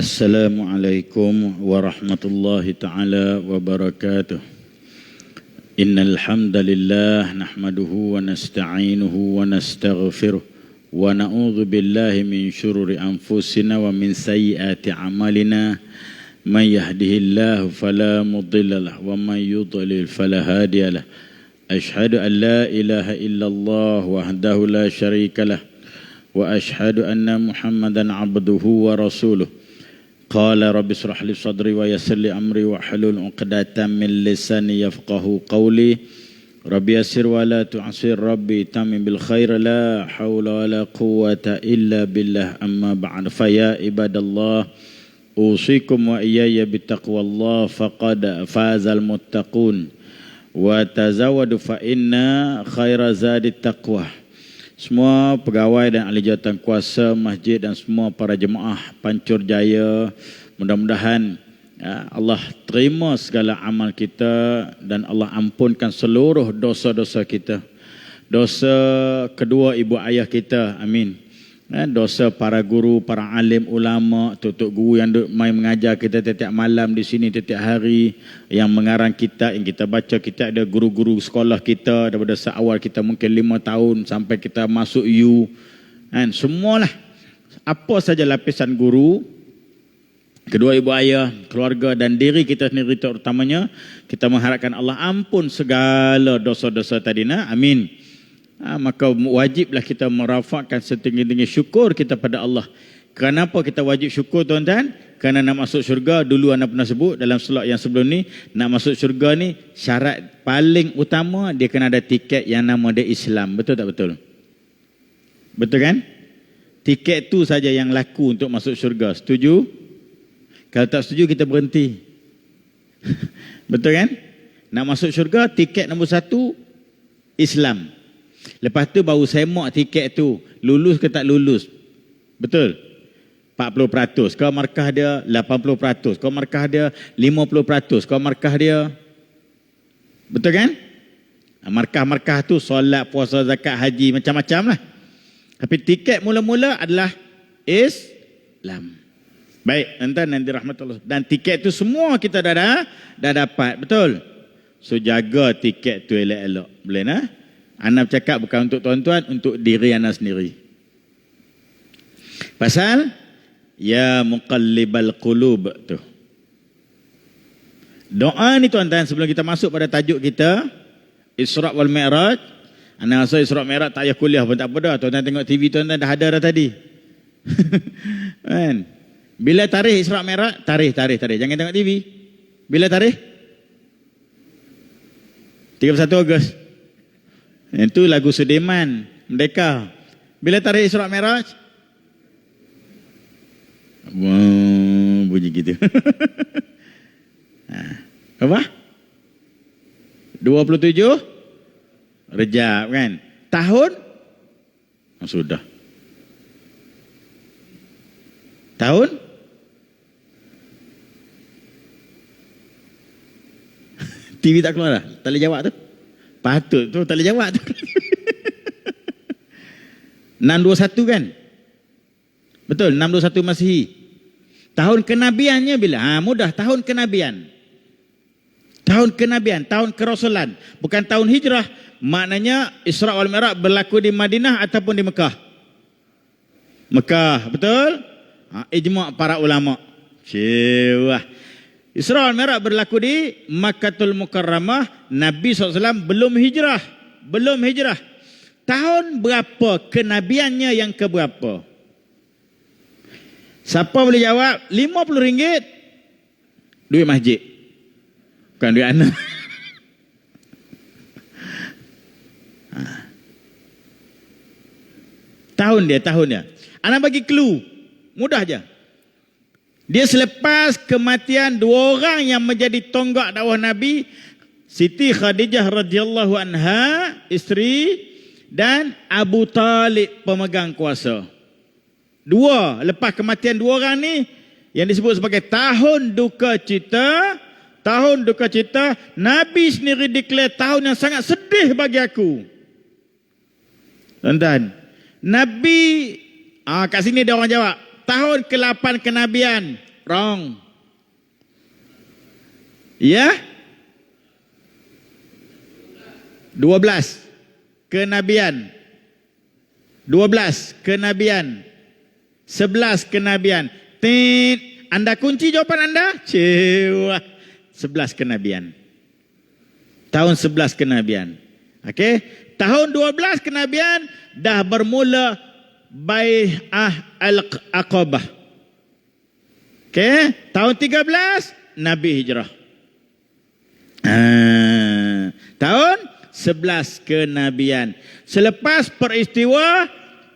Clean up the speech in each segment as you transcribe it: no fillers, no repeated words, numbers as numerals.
Assalamualaikum warahmatullahi ta'ala wabarakatuh. Innal hamdalillah nahmaduhu wa nasta'inuhu wa nastaghfiruh wa na'udzu billahi min syururi anfusina wa min sayyiati a'malina. Man yahdihillahu fala mudilla lahu wa man yudlil fala hadiya lahu. Ashhadu an la ilaha illallah wahdahu la syarika lah wa ashhadu anna Muhammadan abduhu wa rasuluh. Qala rabbi israh li sadri wa yassir li amri wa hlul 'uqdatam min lisani yafqahu qawli. Rabbi yassir wa la tu'sir, rabbi tamim bil khair, la haula wa la quwwata illa billah. Amma ba'd, fa ya ibadallah usikum wa iyaya bittaqwallah faqad fazal muttaqun wa tazawwadu fa inna khaira zadit taqwa. Semua pegawai dan ahli jawatan kuasa masjid dan semua para jemaah Pancur Jaya, mudah-mudahan Allah terima segala amal kita dan Allah ampunkan seluruh dosa-dosa kita. Dosa kedua ibu ayah kita, amin. Dosa para guru, para alim, ulama, tutup guru yang main mengajar kita setiap malam di sini, setiap hari, yang mengarang kita, yang kita baca, kita ada guru-guru sekolah kita daripada seawal kita mungkin 5 tahun sampai kita masuk U, kan, semualah. Apa saja lapisan guru, kedua ibu ayah, keluarga dan diri kita sendiri terutamanya, kita mengharapkan Allah ampun segala dosa-dosa tadi, amin. Maka wajiblah kita merafakkan setinggi-tinggi syukur kita pada Allah. Kenapa kita wajib syukur, tuan-tuan? Kerana nak masuk syurga, dulu anda pernah sebut dalam slot yang sebelum ni, nak masuk syurga ni syarat paling utama dia kena ada tiket yang nama dia Islam. Betul tak betul? Betul kan? Tiket tu saja yang laku untuk masuk syurga. Setuju? Kalau tak setuju kita berhenti. Betul kan? Nak masuk syurga, tiket nombor 1 Islam. Lepas tu baru semak tiket tu, lulus ke tak lulus. Betul? 40%. Kau markah dia 80%. Kau markah dia 50%. Kau markah dia, betul kan? Markah-markah tu solat, puasa, zakat, haji, macam-macam lah. Tapi tiket mula-mula adalah Islam. Baik, tuan-tuan yang dirahmati Allah. Dan tiket tu semua kita dah dapat. Betul? So jaga tiket tu elok-elok. Boleh nah? Ana bercakap bukan untuk tuan-tuan, untuk diri ana sendiri. Pasal ya muqallibal qulub tu. Doa ni tuan-tuan sebelum kita masuk pada tajuk kita Isra wal Mi'raj. Ana rasa Isra Mi'raj tak payah kuliah pun tak apa dah. Tuan-tuan tengok TV tuan-tuan dah ada dah tadi. Kan? Bila tarikh Isra Mi'raj? Tarikh. Jangan tengok TV. Bila tarikh? 31 Ogos. Itu lagu Sudirman, Merdeka. Bila tarikh Isra Mi'raj? Bunyi gitu. Apa? 27 Rejab kan? Tahun? Sudah. Tahun? TV tak keluar dah? Tak boleh jawab tu? Patut tu tak boleh jawab tu. 621 kan? Betul, 621 Masihi. Tahun kenabiannya bila? Mudah, tahun kenabian. Tahun kenabian, tahun kerasulan. Bukan tahun hijrah. Maknanya Isra wal Mi'raj berlaku di Madinah ataupun di Mekah? Mekah, betul? Ijma' para ulama. Cewah. Isra wal Mi'raj berlaku di Makkatul Mukarramah. Nabi SAW belum hijrah. Tahun berapa kenabiannya yang keberapa? Siapa boleh jawab? RM50 duit masjid. Bukan duit anak. Tahun dia. Anak bagi clue. Mudah aja. Dia selepas kematian 2 orang yang menjadi tonggak dakwah Nabi, Siti Khadijah radhiyallahu anha, isteri, dan Abu Talib, pemegang kuasa. 2, lepas kematian 2 orang ni, yang disebut sebagai tahun duka cita. Tahun duka cita, Nabi sendiri declare tahun yang sangat sedih bagi aku. Tuan-tuan, Nabi, kat sini dia orang jawab, tahun ke-8 kenabian. Wrong. Ya? 12 kenabian. 12 kenabian. 11 kenabian. Tit. Anda kunci jawapan anda? Cewa. 11 kenabian. Tahun 11 kenabian. Okey. Tahun 12 kenabian dah bermula Bai'ah Al-Aqabah. Okey. Tahun 13 Nabi hijrah. Tahun 11 kenabian. Selepas peristiwa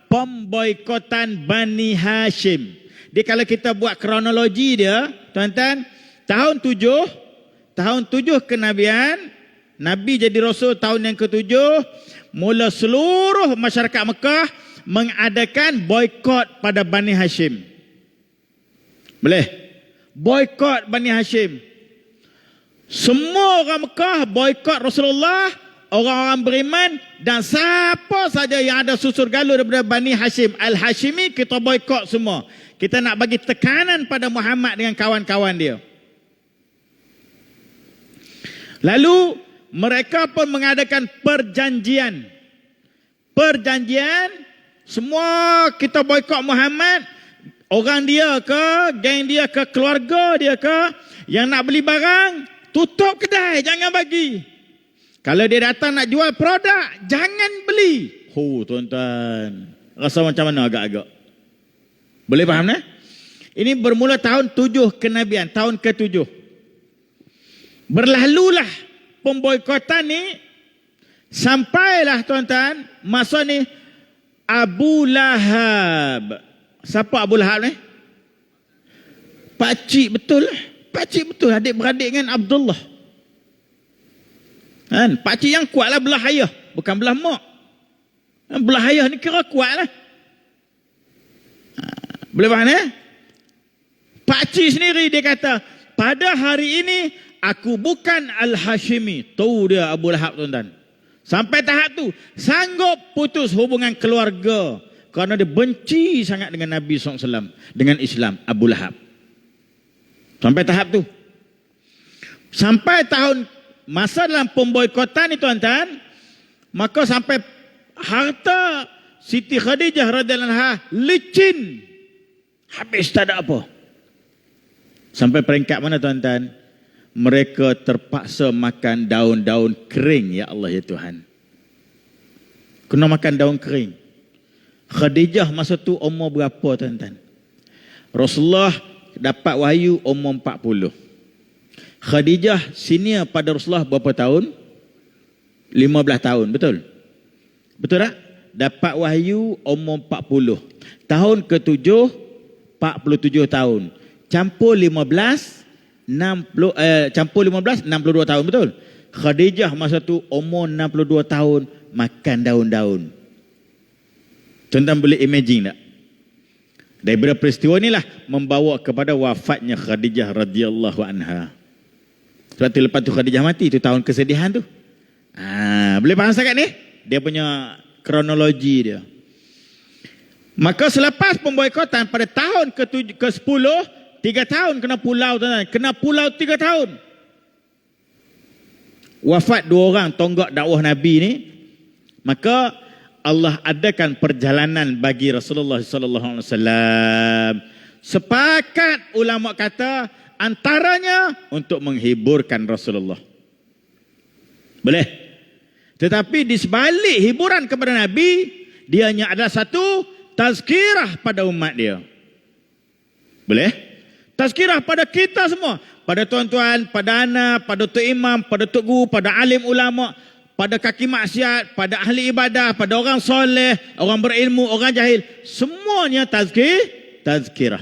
pemboikotan Bani Hashim. Dia kalau kita buat kronologi dia, tuan-tuan, tahun 7 kenabian, Nabi jadi Rasul tahun yang ke-7, mula seluruh masyarakat Mekah mengadakan boikot pada Bani Hashim. Boleh? Boikot Bani Hashim. Semua orang Mekah boikot Rasulullah, orang-orang beriman, dan siapa saja yang ada susur galur daripada Bani Hashim, Al-Hashimi, kita boikot semua. Kita nak bagi tekanan pada Muhammad dengan kawan-kawan dia. Lalu mereka pun mengadakan perjanjian. Semua kita boikot Muhammad. Orang dia ke, geng dia ke, keluarga dia ke, yang nak beli barang, tutup kedai, jangan bagi. Kalau dia datang nak jual produk, jangan beli. Tuan-tuan, rasa macam mana agak-agak? Boleh faham tak? Ini bermula tahun 7 kenabian, tahun ke-7. Berlalulah pemboikotan ni, sampailah tuan-tuan, masa ni Abu Lahab. Siapa Abu Lahab ni? Pakcik betul. Pakcik betul, adik-beradik dengan Abdullah. Kan? Pakcik yang kuat lah belah ayah, bukan belah mak. Belah ayah ni kira kuat lah. Boleh faham eh? Pakcik sendiri dia kata, pada hari ini aku bukan Al-Hashimi. Tahu dia Abu Lahab, tuan-tuan. Sampai tahap tu sanggup putus hubungan keluarga kerana dia benci sangat dengan Nabi SAW, dengan Islam, Abu Lahab. Sampai tahap tu. Sampai tahun masa dalam pemboikotan ni, tuan-tuan, maka sampai harta Siti Khadijah radhiyallahu anha licin, habis tak ada apa. Sampai peringkat mana, tuan-tuan? Mereka terpaksa makan daun-daun kering. Ya Allah, ya Tuhan. Kena makan daun kering. Khadijah masa tu umur berapa, tuan-tuan? Rasulullah dapat wahyu umur 40. Khadijah senior pada Rasulullah berapa tahun? 15 tahun, betul? Betul tak? Dapat wahyu umur 40. Tahun ke-7, 47 tahun. Campur 15, 62 tahun, betul? Khadijah masa tu umur 62 tahun, makan daun-daun. Tuan-tuan boleh imagine tak? Daripada peristiwa inilah membawa kepada wafatnya Khadijah radhiyallahu anha. Sebab tu lepas tu Khadijah mati, tu tahun kesedihan tu. Boleh faham sangat ni? Dia punya kronologi dia. Maka selepas pemboikotan pada tahun ke-10, 3 tahun kena pulau, tuan-tuan. Kena pulau 3 tahun. Wafat 2 orang tonggak dakwah Nabi ni. Maka Allah adakan perjalanan bagi Rasulullah sallallahu alaihi wasallam. Sepakat ulama kata antaranya untuk menghiburkan Rasulullah. Boleh? Tetapi di sebalik hiburan kepada Nabi, dia hanya adalah satu tazkirah pada umat dia. Boleh? Tazkirah pada kita semua. Pada tuan-tuan, pada anak, pada tok imam, pada tok guru, pada alim ulama, pada kaki maksiat, pada ahli ibadah, pada orang soleh, orang berilmu, orang jahil. Semuanya tazkirah.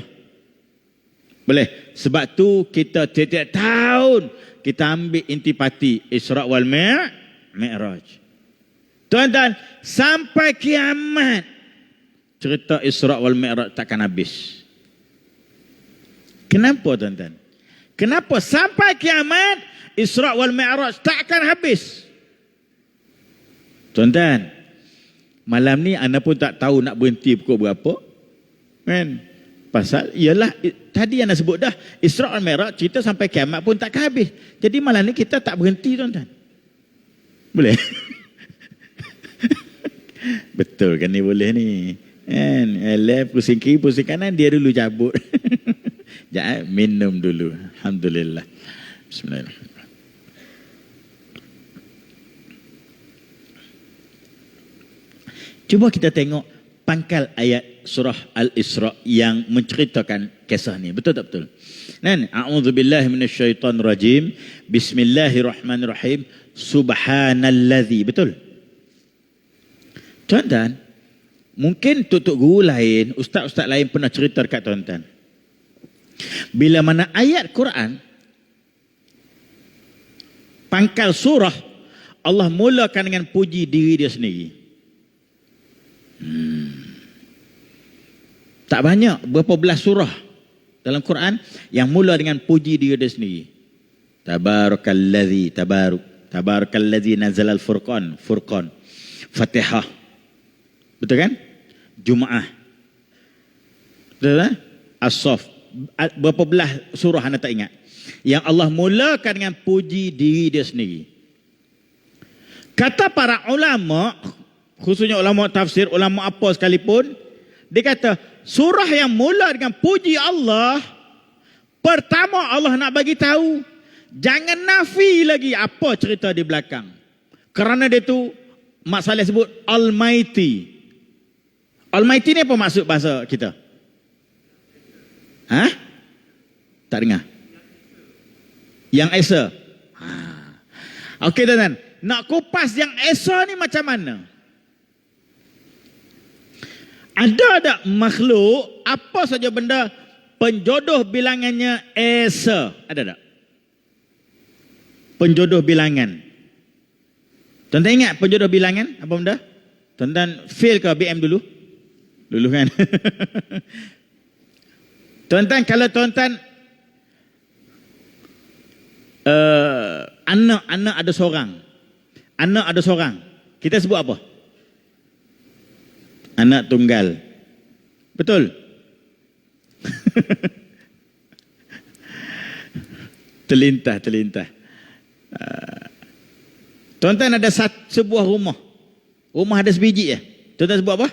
Boleh? Sebab tu kita setiap tahun kita ambil intipati Isra' wal Mi'raj. Tuan-tuan, sampai kiamat cerita Isra' wal Mi'raj takkan habis. Kenapa, tuan-tuan? Kenapa sampai kiamat Isra' wal Mi'raj takkan habis? Tuan-tuan, malam ni anda pun tak tahu nak berhenti pukul berapa. Kan? Pasal ialah tadi yang nak sebut dah, Isra' dan Mi'raj cerita sampai kiamat pun tak habis. Jadi malam ni kita tak berhenti tuan-tuan. Boleh? Betul kan ni, boleh ni. Kan? Left pusing kiri pusing kanan, dia dulu cabut. Jangan minum dulu. Alhamdulillah. Bismillahirrahmanirrahim. Cuba kita tengok pangkal ayat surah Al-Isra yang menceritakan kisah ni. Betul tak betul? Kan? A'udzubillahi minasyaitonirrajim. Bismillahirrahmanirrahim. Subhanallazi. Betul? Tuan-tuan, mungkin tutup guru lain, ustaz-ustaz lain pernah cerita dekat tuan-tuan. Bila mana ayat Quran, pangkal surah, Allah mulakan dengan puji diri dia sendiri. Tak banyak, berapa belas surah dalam Quran yang mula dengan puji diri dia sendiri. Tabarakallazi, tabarakallazi nazalal furqan, Fatihah. Betul kan? Jumaah. Betul kan? As-Saff. Berapa belas surah anda tak ingat? Yang Allah mulakan dengan puji diri dia sendiri. Kata para ulama, khususnya ulama tafsir, ulama apa sekalipun, dia kata surah yang mula dengan puji Allah, pertama Allah nak bagi tahu, jangan nafi lagi apa cerita di belakang. Kerana dia tu masalah sebut Almighty. Almighty ni apa maksud bahasa kita? Ha? Tak dengar. Yang Esa. Okey tuan-tuan, nak kupas yang Esa ni macam mana? Ada tak makhluk, apa saja benda penjodoh bilangannya Esa? Ada tak? Penjodoh bilangan. Tuan-tuan ingat penjodoh bilangan apa benda? Tuan-tuan fail ke BM dulu? Dulu kan? Tuan-tuan, kalau tuan-tuan anak ada seorang. Anak ada seorang. Kita sebut apa? Anak tunggal. Betul? Terlintah. Tuan-tuan ada sebuah rumah. Rumah ada sebiji ya. Tuan-tuan sebut apa?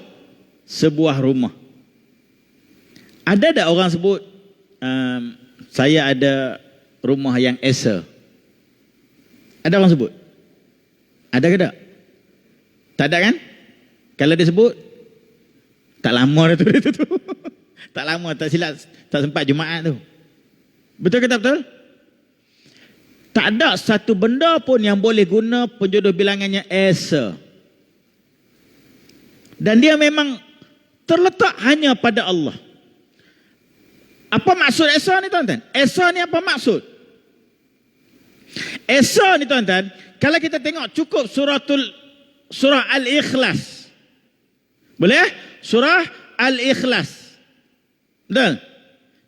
Sebuah rumah. Ada tak orang sebut saya ada rumah yang Esa? Ada orang sebut? Ada ke tak? Tak ada kan? Kalau dia sebut, tak lama dah tu. Tak lama, tak silap, tak sempat Jumaat tu. Betul ke tak betul? Tak ada satu benda pun yang boleh guna penjodoh bilangannya Esa. Dan dia memang terletak hanya pada Allah. Apa maksud Esa ni tuan-tuan? Esa ni apa maksud? Esa ni tuan-tuan, kalau kita tengok cukup surah Al-Ikhlas. Boleh? Surah Al-Ikhlas. Betul?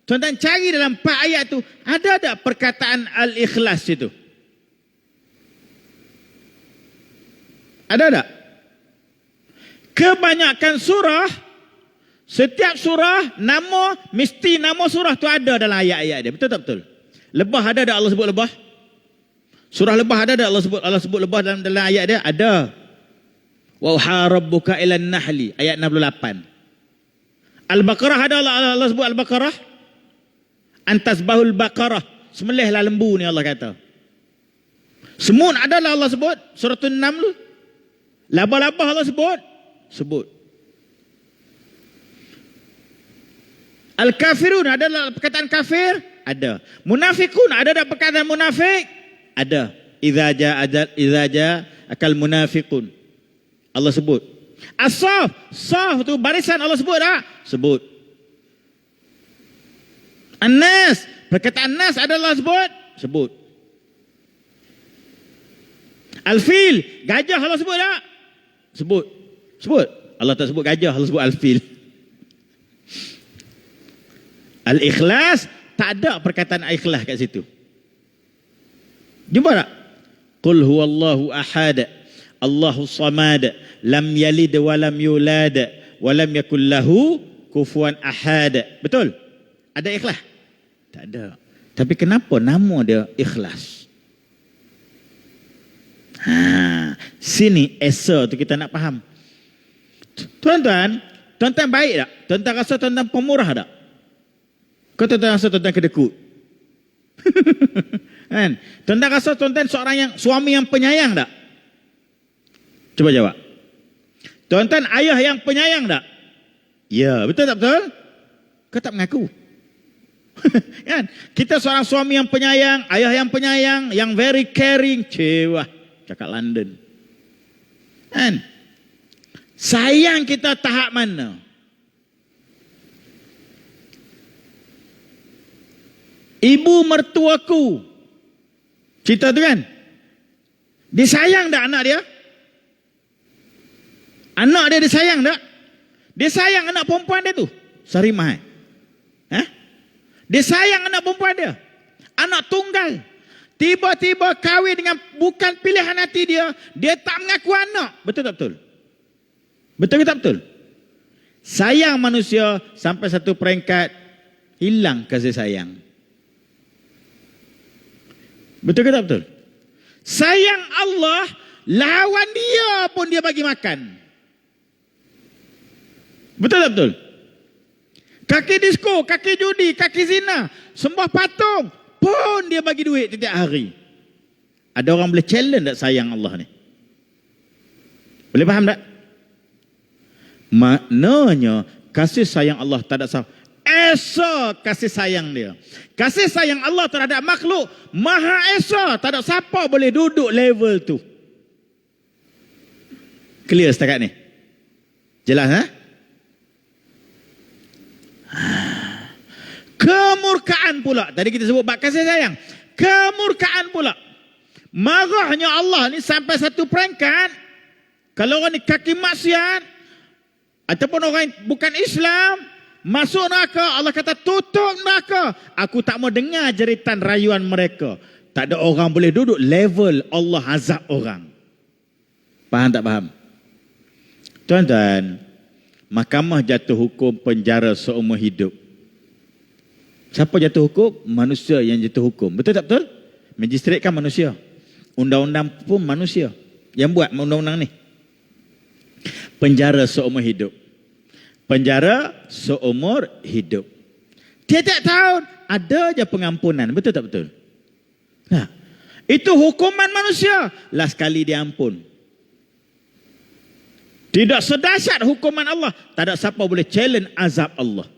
Tuan-tuan cari dalam 4 ayat tu, ada tak perkataan Al-Ikhlas itu? Ada tak? Kebanyakan surah, setiap surah mesti nama surah tu ada dalam ayat-ayat dia. Betul tak betul? Lebah ada tak Allah sebut lebah? Surah lebah ada tak Allah sebut lebah dalam ayat dia? Ada. Wa uha rabbuka ilan nahli, ayat 68. Al-Baqarah ada Allah sebut Al-Baqarah? Antasbahul baqarah, sembelihlah lembu ni Allah kata. Semut adalah Allah sebut, suratul Naml. Laba-laba Allah sebut. Al-kafirun adalah perkataan kafir? Ada. Munafikun ada tak perkataan munafik? Ada. Idza jaa akal munafiqun, Allah sebut. As-saf, saf tu barisan Allah sebut tak? Sebut. An-nas, perkataan nas adalah sebut. Al-fil, gajah Allah sebut tak? Sebut. Allah tak sebut gajah, Allah sebut al-fil. Al-Ikhlas, tak ada perkataan ikhlas kat situ. Jumpa tak? Qul huwallahu ahad, Allahu samad, lam yalid wa lam yulad wa lam yakul lahu kufuwan ahad. Betul? Ada ikhlas? Tak ada. Tapi kenapa nama dia ikhlas? Sini esa tu kita nak faham. Tuan-tuan baik tak? Tuan-tuan rasa tuan-tuan pemurah tak? Kau tuan-tuan rasa tuan-tuan kedekut? Kan? Tuan-tuan rasa tuan-tuan seorang yang suami yang penyayang tak? Cuba jawab. Tuan-tuan ayah yang penyayang tak? Ya, betul tak betul? Kau tak mengaku. Kan? Kita seorang suami yang penyayang, ayah yang penyayang, yang very caring. Cewa, cakap London. Kan? Sayang kita tahap mana? Ibu mertuaku, cerita tu kan, dia sayang tak anak dia? Anak dia disayang tak? Dia sayang anak perempuan dia tu, Sarimah. Dia sayang anak perempuan dia, anak tunggal. Tiba-tiba kahwin dengan bukan pilihan hati dia, dia tak mengaku anak. Betul tak betul? Betul ke tak betul? Sayang manusia sampai satu peringkat hilang kasih sayang. Betul ke tak betul? Sayang Allah, lawan dia pun dia bagi makan. Betul tak betul? Kaki disko, kaki judi, kaki zina, sembah patung pun dia bagi duit setiap hari. Ada orang boleh challenge tak sayang Allah ni? Boleh faham tak? Maknanya kasih sayang Allah tak ada salah. Esa kasih sayang dia. Kasih sayang Allah terhadap makhluk Maha Esa, tak ada siapa boleh duduk level tu. Clear setakat ni? Jelas ha? Kemurkaan pula. Tadi kita sebut bab kasih sayang. Kemurkaan pula. Marahnya Allah ni sampai satu peringkat, kalau orang ni kaki maksiat ataupun orang bukan Islam masuk neraka, Allah kata tutup neraka. Aku tak mau dengar jeritan rayuan mereka. Tak ada orang boleh duduk level Allah azab orang. Faham tak faham? Tuan-tuan, mahkamah jatuh hukum penjara seumur hidup. Siapa jatuh hukum? Manusia yang jatuh hukum. Betul tak betul? Magistrate kan manusia. Undang-undang pun manusia yang buat undang-undang ni. Penjara seumur hidup. Penjara seumur hidup. Tiap-tiap tahun ada je pengampunan. Betul tak betul? Nah, itu hukuman manusia. Last kali dia ampun. Tidak sedahsyat hukuman Allah. Tak ada siapa boleh challenge azab Allah.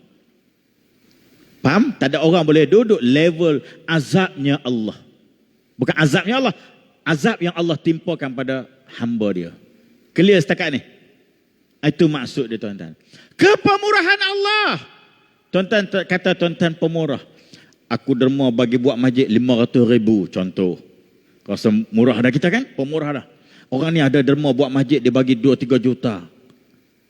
Faham? Tak ada orang boleh duduk level azabnya Allah. Bukan azabnya Allah, azab yang Allah timpakan pada hamba dia. Clear setakat ni? Itu maksud dia tuan-tuan. Kepemurahan Allah. Tuan-tuan kata tuan-tuan pemurah. Aku derma bagi buat masjid 500,000 contoh. Rasa murah dah kita kan? Pemurah dah. Orang ni ada derma buat masjid dia bagi 2-3 juta.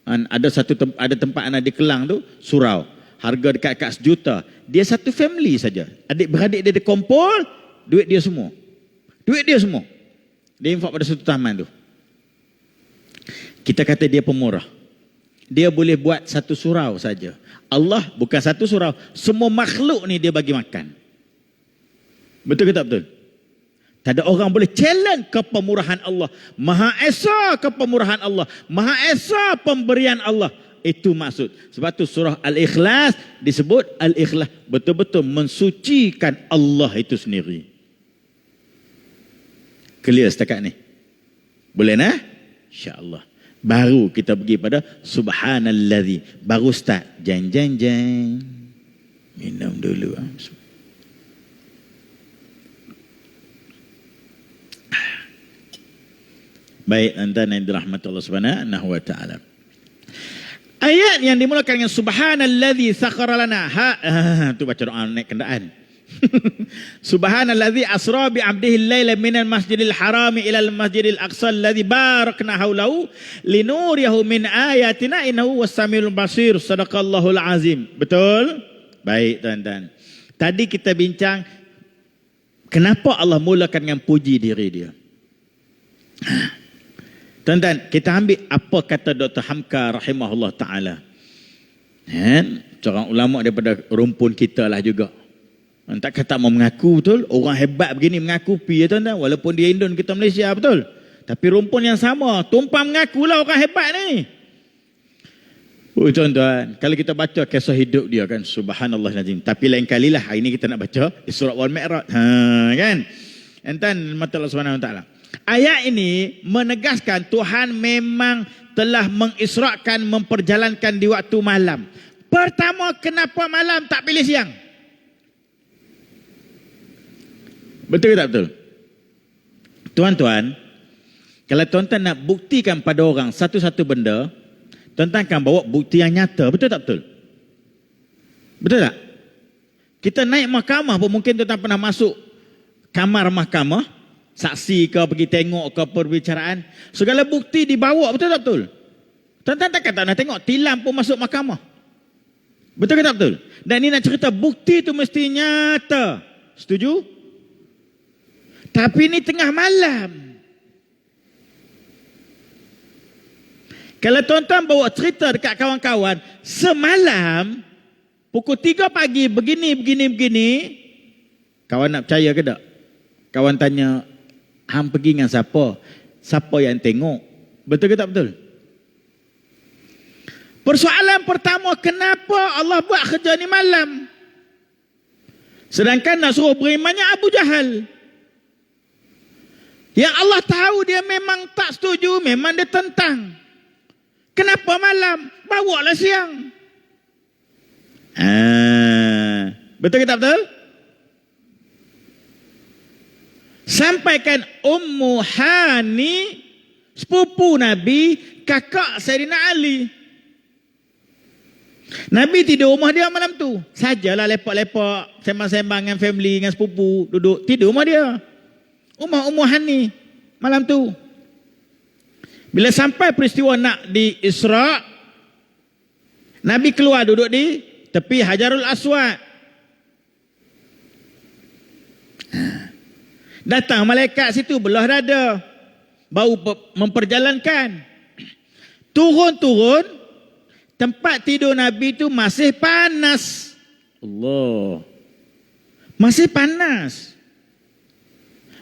Ada tempat anak di Kelang tu, surau. Harga dekat-dekat 1 juta. Dia satu family saja. Adik-beradik dia kumpul, duit dia semua. Duit dia semua. Dia infak pada satu taman tu. Kita kata dia pemurah. Dia boleh buat satu surau saja. Allah bukan satu surau. Semua makhluk ni dia bagi makan. Betul ke tak betul? Tak ada orang boleh challenge kepemurahan Allah. Maha Esa kepemurahan Allah. Maha Esa pemberian Allah. Itu maksud. Sebab tu surah Al-Ikhlas disebut Al-Ikhlas. Betul-betul mensucikan Allah itu sendiri. Clear setakat ni? Boleh nah? InsyaAllah. Baru kita pergi pada Subhanalladzi. Baru start. Jeng. Minum dulu. Baik, tuan-tuan yang dirahmati Allah Subhanahu wa taala. Ayat yang dimulakan dengan Subhanalladzi sakhara lana. Tu baca doa naik kenderaan. Subhanalladzi asra bi 'abdihi al-laila minal masjidil harami ila al-masjidil aqsa alladzi barakna haulahu linuriyahu min ayatina innahu was-samiul basir. Sadaqallahul azim. Betul? Baik tuan-tuan. Tadi kita bincang kenapa Allah mulakan dengan puji diri dia. Tuan-tuan, kita ambil apa kata Dr. Hamka rahimahullah ta'ala. Seorang ulama daripada rumpun kita lah juga. Tak kata mau mengaku betul, orang hebat begini mengaku pi ya tuan-tuan, walaupun dia Indon kita Malaysia betul. Tapi rumpun yang sama, tumpang mengakulah orang hebat ni. Oh tuan-tuan, kalau kita baca kisah hidup dia kan, subhanallah nazim. Tapi lain kalilah hari ni kita nak baca Isra wal Mi'raj. Kan? Enten mata Allah Subhanahu Wa Taala. Ayat ini menegaskan Tuhan memang telah mengisrakan, memperjalankan di waktu malam. Pertama, kenapa malam tak pilih siang? Betul ke tak betul? Tuan-tuan, kalau tuan-tuan nak buktikan pada orang satu-satu benda, tuan-tuan akan bawa bukti yang nyata. Betul tak betul? Betul tak? Kita naik mahkamah pun mungkin tuan-tuan pernah masuk kamar mahkamah, saksi ke, pergi tengok ke perbicaraan, segala bukti dibawa. Betul tak betul? Tuan-tuan takkan tak nak tengok tilam pun masuk mahkamah. Betul ke tak betul? Dan ini nak cerita bukti tu mesti nyata. Setuju? Tapi ini tengah malam. Kalau tuan-tuan bawa cerita dekat kawan-kawan, semalam pukul 3 pagi begini, kawan nak percaya ke tak? Kawan tanya, hang pergi dengan siapa? Siapa yang tengok? Betul ke tak betul? Persoalan pertama, kenapa Allah buat kerja ni malam? Sedangkan nak suruh berimannya Abu Jahal. Yang Allah tahu dia memang tak setuju, memang dia tentang. Kenapa malam? Bawalah siang. Betul ke tak betul? Sampaikan Ummu Hani, sepupu Nabi, kakak Sayyidina Ali. Nabi tidur rumah dia malam tu. Sajalah lepak-lepak, sembang-sembang dengan family, dengan sepupu, duduk tidur rumah dia. Rumah Ummu Hani malam tu. Bila sampai peristiwa nak di Isra, Nabi keluar duduk di tepi Hajarul Aswad. Datang malaikat situ belah dada, bau memperjalankan. Turun-turun, tempat tidur Nabi tu masih panas. Allah. Masih panas.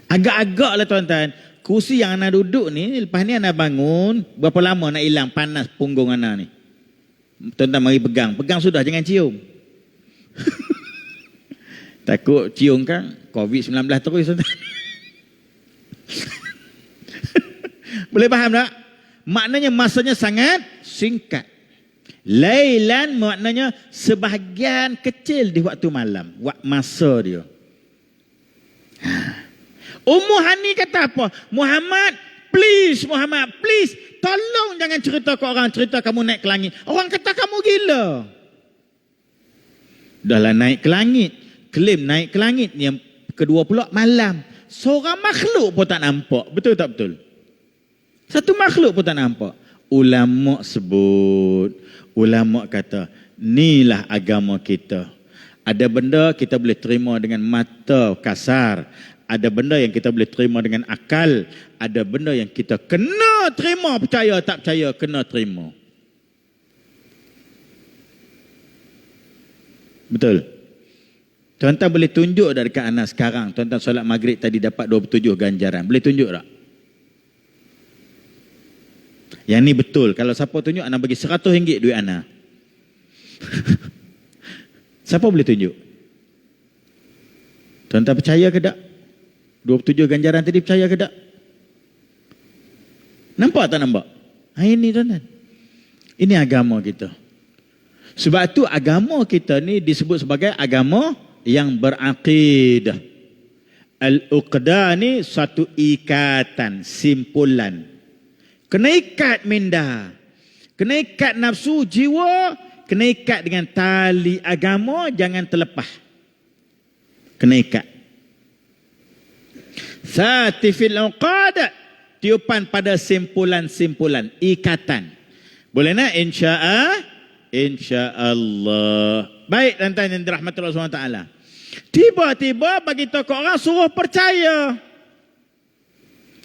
Agak-agak lah tuan-tuan. Kursi yang anak duduk ni, lepas ni anak bangun, berapa lama nak hilang panas punggung anak ni? Tuan-tuan mari pegang. Pegang sudah, jangan cium. Takut cium kan COVID-19 terus tuan-tuan. Boleh faham tak? Maknanya masanya sangat singkat. Lailan maknanya sebahagian kecil di waktu malam, masa dia. Ummu Hani kata apa? Muhammad, please, tolong jangan cerita ke orang, cerita kamu naik ke langit. Orang kata kamu gila. Dahlah naik ke langit, klaim naik ke langit, yang kedua pula malam. Seorang makhluk pun tak nampak. Betul tak betul? Satu makhluk pun tak nampak. Ulama sebut, ulama kata, inilah agama kita. Ada benda kita boleh terima dengan mata kasar. Ada benda yang kita boleh terima dengan akal. Ada benda yang kita kena terima, percaya tak percaya, kena terima. Betul? Tuan-tuan boleh tunjuk dah dekat anak sekarang, tuan-tuan solat maghrib tadi dapat 27 ganjaran. Boleh tunjuk tak? Yang ni betul. Kalau siapa tunjuk, anak bagi RM100 duit anak. Siapa boleh tunjuk? Tuan-tuan percaya ke tak? 27 ganjaran tadi percaya ke tak? Nampak tak nampak? Ini tuan-tuan. Ini agama kita. Sebab tu agama kita ni disebut sebagai agama yang beraqidah. Al-uqdah ni satu ikatan, simpulan. Kena ikat minda. Kena ikat nafsu, jiwa. Kena ikat dengan tali agama, jangan terlepas. Kena ikat. Satifil uqadah, tiupan pada simpulan-simpulan, ikatan. Boleh nak? InsyaAllah. Baik, tuan-tuan yang dirahmati Allah SWT. Tiba-tiba bagi tokoh orang suruh percaya.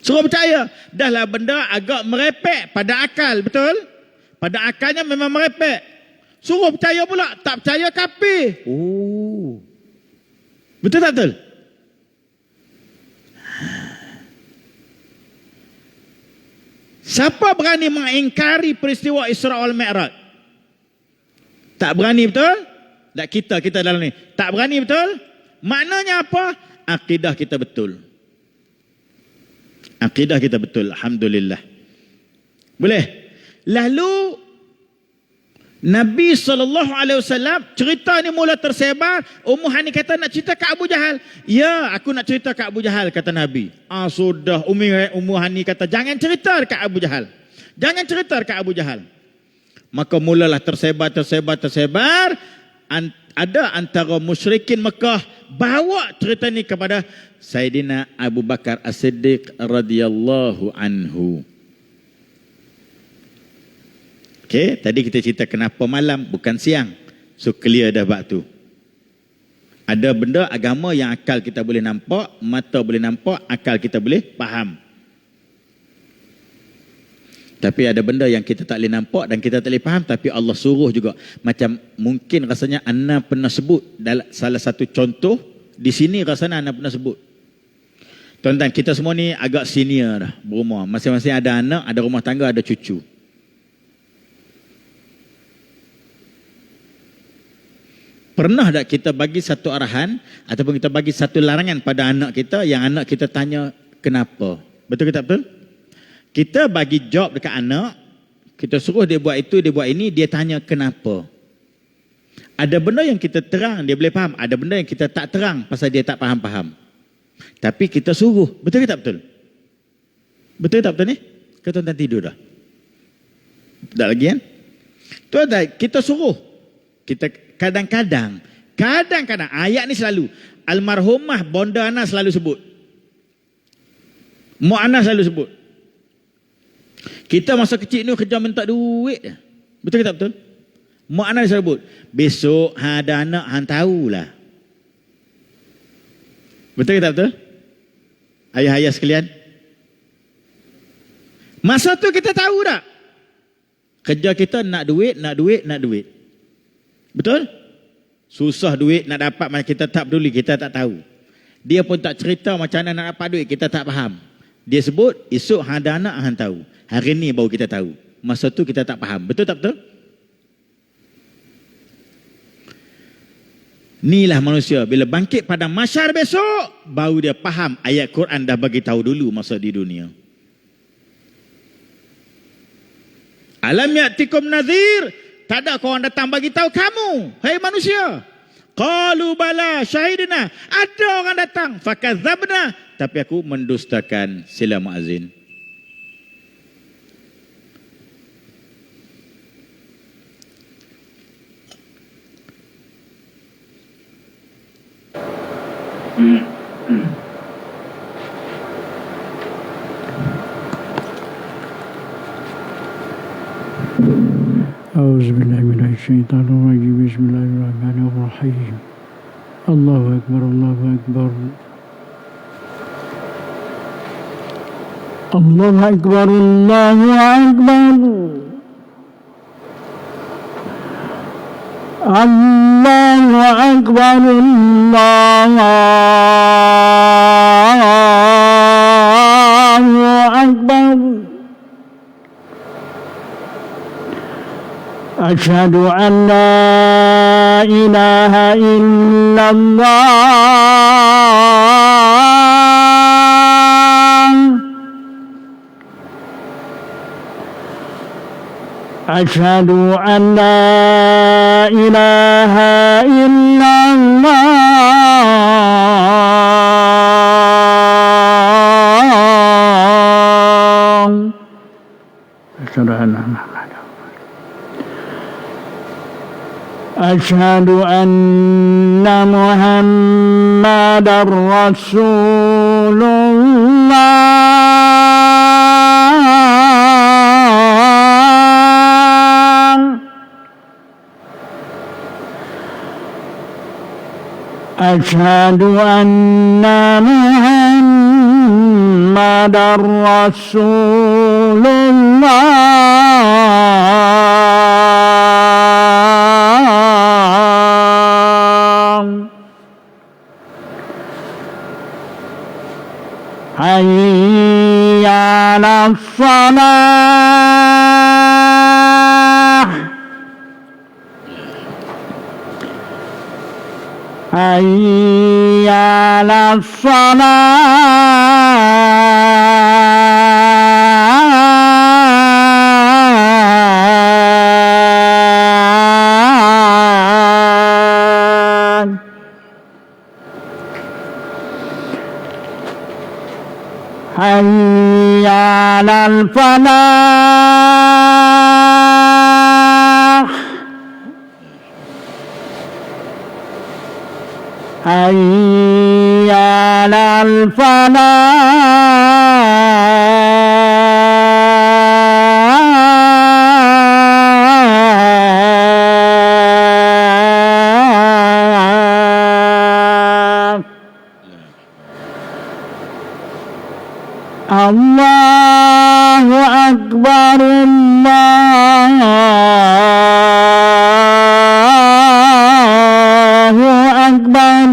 Suruh percaya. Dahlah benda agak merepek pada akal, betul? Pada akalnya memang merepek. Suruh percaya pula. Tak percaya kafir. Oh. Betul tak betul? Siapa berani mengingkari peristiwa Isra wal Mi'raj? Tak berani betul? Tak kita dalam ni. Tak berani betul? Maknanya apa? Akidah kita betul. Akidah kita betul. Alhamdulillah. Boleh? Lalu Nabi SAW cerita ni mula tersebar. Ummu Hani kata nak cerita ke Abu Jahal. Ya, aku nak cerita ke Abu Jahal, kata Nabi. Sudah. Ummu Hani kata jangan cerita ke Abu Jahal. Jangan cerita ke Abu Jahal. Maka mulalah tersebar. Ada antara musyrikin Mekah bawa cerita ni kepada Sayyidina Abu Bakar As-Siddiq radhiyallahu anhu. Okey, tadi kita cerita kenapa malam bukan siang. So clear dah bab tu. Ada benda agama yang akal kita boleh nampak, mata boleh nampak, akal kita boleh faham. Tapi ada benda yang kita tak boleh nampak dan kita tak boleh faham, tapi Allah suruh juga. Macam mungkin rasanya Ana pernah sebut dalam salah satu contoh di sini, rasanya Ana pernah sebut. Tuan-tuan, kita semua ni agak senior dah berumur. Masing-masing ada anak, ada rumah tangga, ada cucu. Pernah tak kita bagi satu arahan ataupun kita bagi satu larangan pada anak kita yang anak kita tanya kenapa? Betul ke tak betul? Kita bagi jawab dekat anak, kita suruh dia buat itu, dia buat ini, dia tanya kenapa. Ada benda yang kita terang, dia boleh faham. Ada benda yang kita tak terang pasal dia tak faham-faham. Tapi kita suruh. Betul ke tak betul? Betul ke tak betul ni? Ke tuan-tuan tidur dah? Tak lagi kan? Tuan-tuan, kita suruh. Kita kadang-kadang ayat ni selalu almarhumah bonda Ana selalu sebut, mak Ana selalu sebut, kita masa kecil ni kerja minta duit. Betul ke tak betul? Mak Ana selalu sebut, besok ada anak hang tahulah. Betul ke tak betul? Ayah-ayah sekalian, masa tu kita tahu tak kerja kita nak duit. Betul? Susah duit nak dapat, macam kita tak peduli, kita tak tahu. Dia pun tak cerita macam mana nak dapat duit, kita tak faham. Dia sebut, esok ada anak hang tahu. Hari ni baru kita tahu. Masa tu kita tak faham. Betul tak betul? Inilah manusia. Bila bangkit pada mahsyar besok, baru dia faham ayat Quran dah bagi tahu dulu masa di dunia. Alam ya'tikum nadhir. Tak ada korang datang bagi tahu kamu, hai manusia. Qalu bala syahidna. Ada orang datang, fakadzabna, tapi aku mendustakan. Sila muazzin. أعوذ بالله من الشيطان الرجيم بسم الله الرحمن الرحيم الله أكبر الله أكبر الله أكبر الله أكبر الله أكبر الله أكبر أشهد أن لا إله إلا الله أشهد أن لا إله إلا الله أشهد أن أشهد أن محمدا رسول الله أشهد أن محمدا رسول الله حي على الصلاة حي على الصلاة حي على الفلاح حي على الفلاح الله أكبر الله أكبر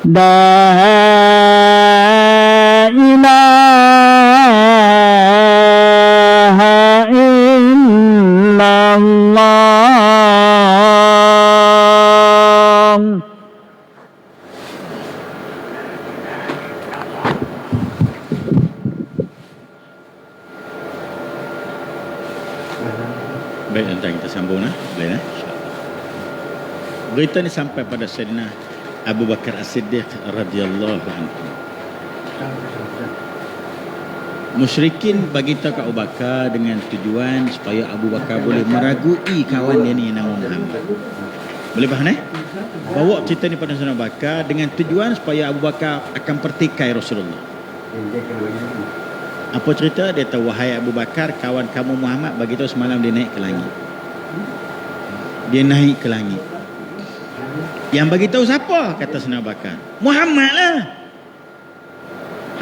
لا إله إلا الله Baik, tuan-tuan, kita sambung boleh insya-Allah. Berita ni sampai pada Sayyidina Abu Bakar As-Siddiq radhiyallahu anhu. Musyrikin bagi tahu kat Abu Bakar dengan tujuan supaya Abu Bakar boleh meragui kawan dia ni yang nama Muhammad. Boleh faham Bawa cerita ni pada Sayyidina Abu Bakar dengan tujuan supaya Abu Bakar akan pertikai Rasulullah. Apa cerita? Dia tahu, wahai Abu Bakar, kawan kamu Muhammad bagi tahu semalam dia naik ke langit. Dia naik ke langit. Yang bagi tahu siapa? Kata Sayyidina Abu Bakar. Muhammad lah.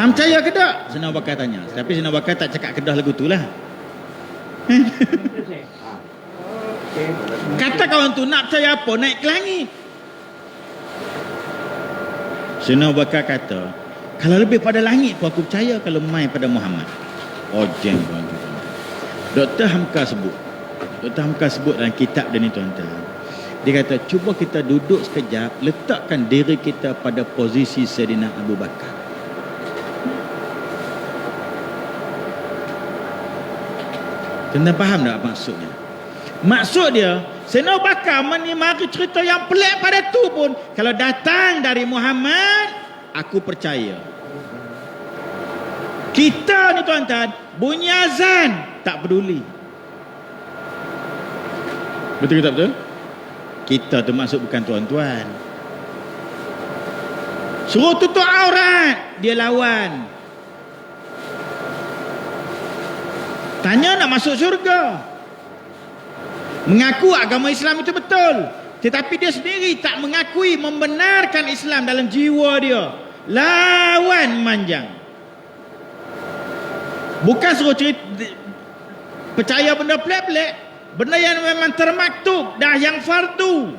Hang percaya ke tak? Sayyidina Abu Bakar tanya. Tapi Sayyidina Abu Bakar tak cakap kedah lagu tu lah. Kata kawan tu, nak percaya apa? Naik ke langit. Sayyidina Abu Bakar kata, kalau lebih pada langit pun aku percaya kalau main pada Muhammad. Ojeng tuan-tuan. Dr. Hamka sebut dalam kitab dia ni tuan-tuan. Dia kata, cuba kita duduk sekejap, letakkan diri kita pada posisi Sayyidina Abu Bakar. Tuan-tuan faham tak maksudnya? Maksud dia, Sayyidina Abu Bakar mari cerita yang pelik pada tu pun, kalau datang dari Muhammad, aku percaya. Kita ni tuan-tuan, bunyi azan tak peduli. Betul ke tak betul? Kita tu maksud bukan tuan-tuan. Suruh tutup aurat, dia lawan. Tanya nak masuk syurga, mengaku agama Islam itu betul, tetapi dia sendiri tak mengakui, membenarkan Islam dalam jiwa dia. Lawan manjang. Bukan suruh cerita, percaya benda pelik-pelik, benda yang memang termaktub dah, yang fardu.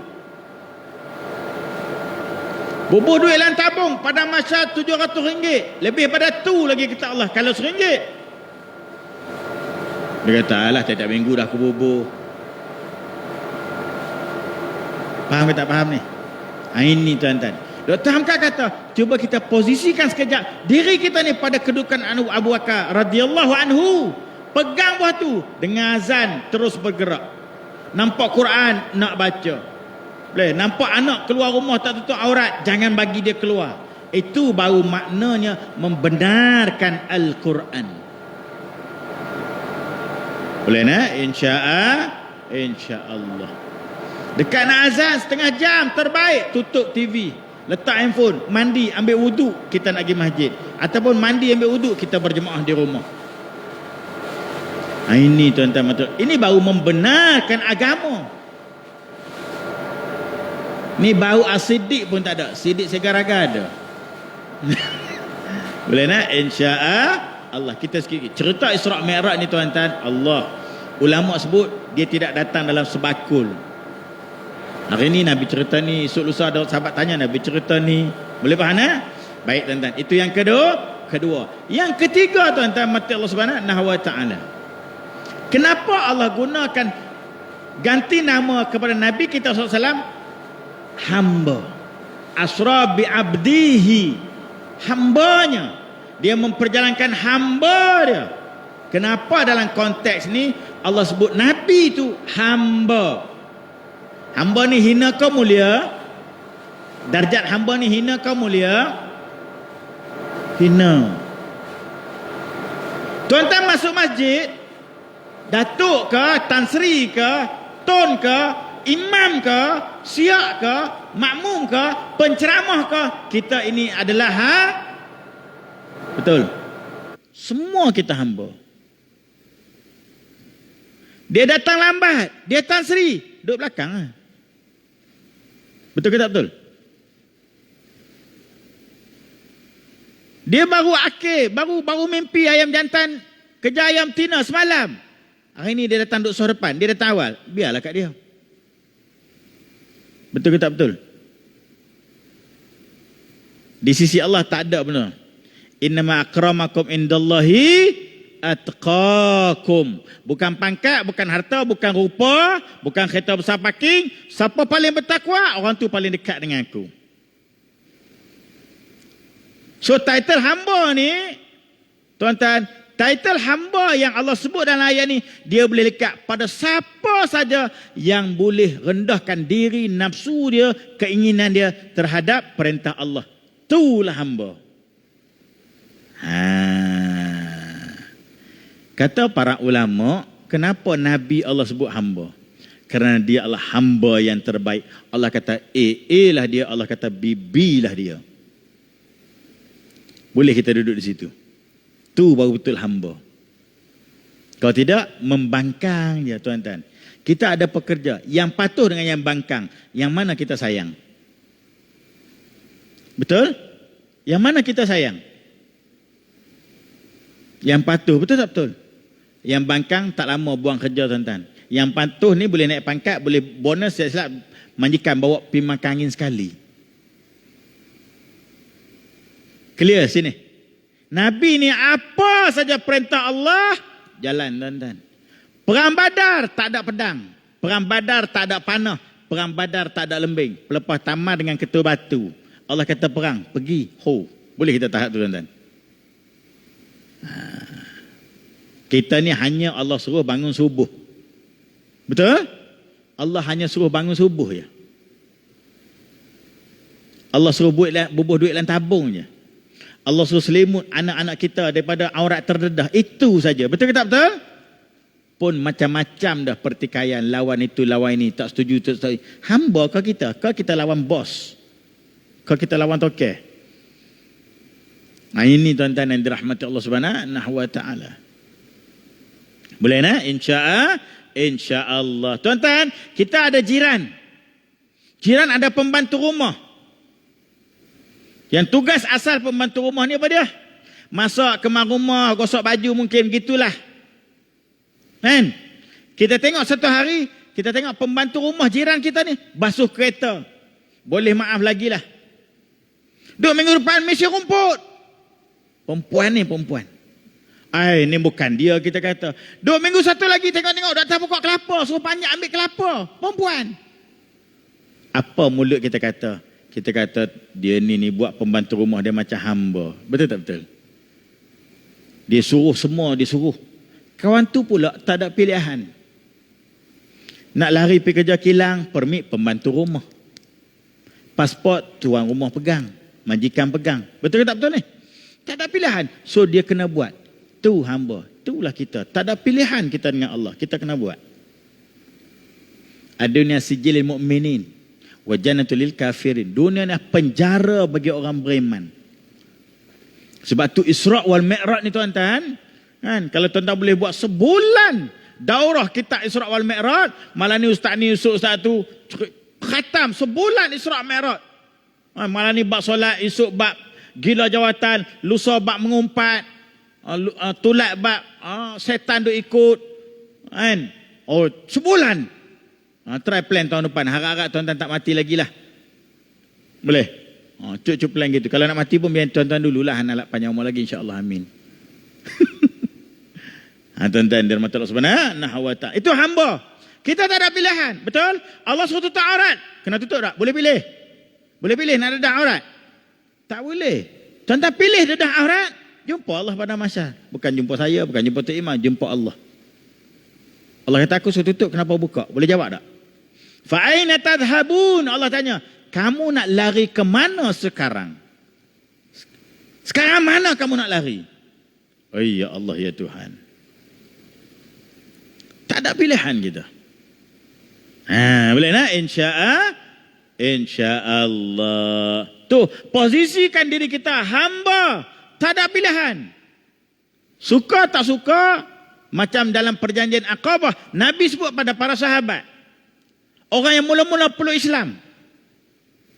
Bubuh duit dalam tabung pada masa RM700, lebih pada tu lagi kata Allah. Kalau RM1, dia kata, alah tiap-tiap minggu dah aku bubuh. Faham ke tak faham ni? Ini tuan-tuan, Dr. Hamka kata, cuba kita posisikan sekejap diri kita ni pada kedudukan Abu Bakar radhiyallahu anhu. Pegang buah tu, dengar azan terus bergerak. Nampak Quran nak baca. Boleh, nampak anak keluar rumah tak tutup aurat, jangan bagi dia keluar. Itu baru maknanya membenarkan Al-Quran. Boleh nak? Insya-Allah. Dekat nak azan setengah jam terbaik, tutup TV, letak handphone, mandi, ambil wuduk, kita nak pergi masjid. Ataupun mandi ambil wuduk, kita berjemaah di rumah. Ini tuan-tuan, ini baru membenarkan agama. Ni bau As-Siddiq pun tak ada. Siddiq Segaraga ada. Boleh nak? InsyaAllah. Kita sikit cerita Isra' Mi'raj ni tuan-tuan, Allah, ulama sebut dia tidak datang dalam sebakul. Hari ni Nabi cerita ni, esok lusa ada sahabat tanya Nabi cerita ni, boleh faham Baik tuan-tuan, itu yang kedua. Yang ketiga tuan-tuan mati Allah Subhanahu wa taala. Kenapa Allah gunakan ganti nama kepada Nabi kita SAW hamba. Asra bi abdihi, hambanya. Dia memperjalankan hamba dia. Kenapa dalam konteks ni Allah sebut Nabi itu hamba? Hamba ni hina ke mulia? Darjat hamba ni hina ke mulia? Hina. Tuan-tuan masuk masjid, datuk ke, tan sri ke, tun ke, imam ke, syiak ke, makmum ke, penceramah ke, kita ini adalah betul. Semua kita hamba. Dia datang lambat, dia tan sri, duduk belakang lah. Betul ke tak betul? Dia baru akil, baru mimpi ayam jantan kejar ayam tina semalam. Hari ni dia datang duduk soh depan, dia datang awal. Biarlah kat dia. Betul ke tak betul? Di sisi Allah tak ada benar. Innama akramakum indallahi atqakum. Bukan pangkat, bukan harta, bukan rupa, bukan kereta besar parking. Siapa paling bertakwa, orang tu paling dekat dengan aku. So title hamba ni, tuan-tuan, title hamba yang Allah sebut dalam ayat ni, dia boleh lekat pada siapa saja yang boleh rendahkan diri, nafsu dia, keinginan dia terhadap perintah Allah. Itulah hamba. Kata para ulama, kenapa Nabi Allah sebut hamba? Kerana dia adalah hamba yang terbaik. Allah kata A lah dia, Allah kata B lah dia. Boleh kita duduk di situ. Tu baru betul hamba. Kalau tidak, membangkang dia tuan-tuan. Kita ada pekerja yang patuh dengan yang bangkang. Yang mana kita sayang? Betul? Yang mana kita sayang? Yang patuh, betul tak betul? Yang bangkang tak lama buang kerja tuan-tuan. Yang patuh ni boleh naik pangkat, boleh bonus silap majikan bawa pergi makan angin sekali. Clear sini. Nabi ni apa saja perintah Allah, jalan tuan-tuan. Perang Badar tak ada pedang. Perang Badar tak ada panah. Perang Badar tak ada lembing. Pelepas tamar dengan ketul batu. Allah kata perang, pergi. Boleh kita tahap tu tuan-tuan. Kita ni hanya Allah suruh bangun subuh. Betul? Allah hanya suruh bangun subuh je. Allah suruh bubuh duit dalam tabung je. Allah suruh selimut anak-anak kita daripada aurat terdedah. Itu saja. Betul ke tak betul? Pun macam-macam dah pertikaian. Lawan itu, lawan ini. Tak setuju, tak setuju. Hamba kau kita? Kau kita lawan bos? Kau kita lawan tokeh? Nah ini tuan-tuan yang dirahmati Allah Subhanahu wa taala. Boleh nak? InsyaAllah. Tuan-tuan, kita ada jiran. Jiran ada pembantu rumah. Yang tugas asal pembantu rumah ni apa dia? Masak, kemas rumah, gosok baju mungkin begitulah. Kan? Kita tengok satu hari, kita tengok pembantu rumah jiran kita ni basuh kereta. Boleh maaf lagi lah. Duk minggu depan misi rumput. Perempuan ni perempuan. Ni bukan dia kita kata. 2 minggu satu lagi tengok-tengok datang pokok kelapa. Suruh panjat ambil kelapa. Perempuan. Apa mulut kita kata? Kita kata dia ni buat pembantu rumah dia macam hamba. Betul tak betul? Dia suruh semua, dia suruh. Kawan tu pula tak ada pilihan. Nak lari pergi kerja kilang, permit pembantu rumah. Pasport tuan rumah pegang. Majikan pegang. Betul ke tak betul ni? Tak ada pilihan. So dia kena buat. Tu hamba. Itulah kita. Tak ada pilihan kita dengan Allah. Kita kena buat. Adunia sijilil mu'minin. Wa jannatul lil kafirin. Dunia ni penjara bagi orang beriman. Sebab tu Isra' wal Mi'raj ni tuan-tuan. Kan? Kalau tuan-tuan boleh buat sebulan daurah kitab Isra' wal Mi'raj. Malam ni ustaz tu khatam sebulan Isra' Mi'raj. Malam ni bab solat, esok bab gila jawatan, lusa bab mengumpat, tulat bab setan duk ikut. Kan? Sebulan. Try plan tahun depan. Harap-harap tuan-tuan tak mati lagi lah. Boleh? Cukup plan gitu. Kalau nak mati pun biar tuan-tuan dululah, nak panjang umur lagi insya-Allah, amin. Tuan-tuan dirahmati Allah Subhanahu wa ta'ala. Itu hamba. Kita tak ada pilihan, betul? Allah suruh tutup aurat. Kena tutup tak? Boleh pilih. Boleh pilih nak dedah aurat? Tak boleh. Tuan-tuan pilih dedah aurat, jumpa Allah pada masa. Bukan jumpa saya, bukan jumpa Tok Imam, jumpa Allah. Allah kata aku suruh tutup, kenapa buka? Boleh jawab tak? Fa aina tadhhabun? Allah tanya, kamu nak lari ke mana sekarang? Sekarang mana kamu nak lari? Oh ya Allah ya Tuhan. Tak ada pilihan kita. Boleh nak? InsyaAllah. Tu, posisikan diri kita hamba. Tak ada pilihan. Suka tak suka, macam dalam perjanjian Aqabah, Nabi sebut pada para sahabat. Orang yang mula-mula peluk Islam.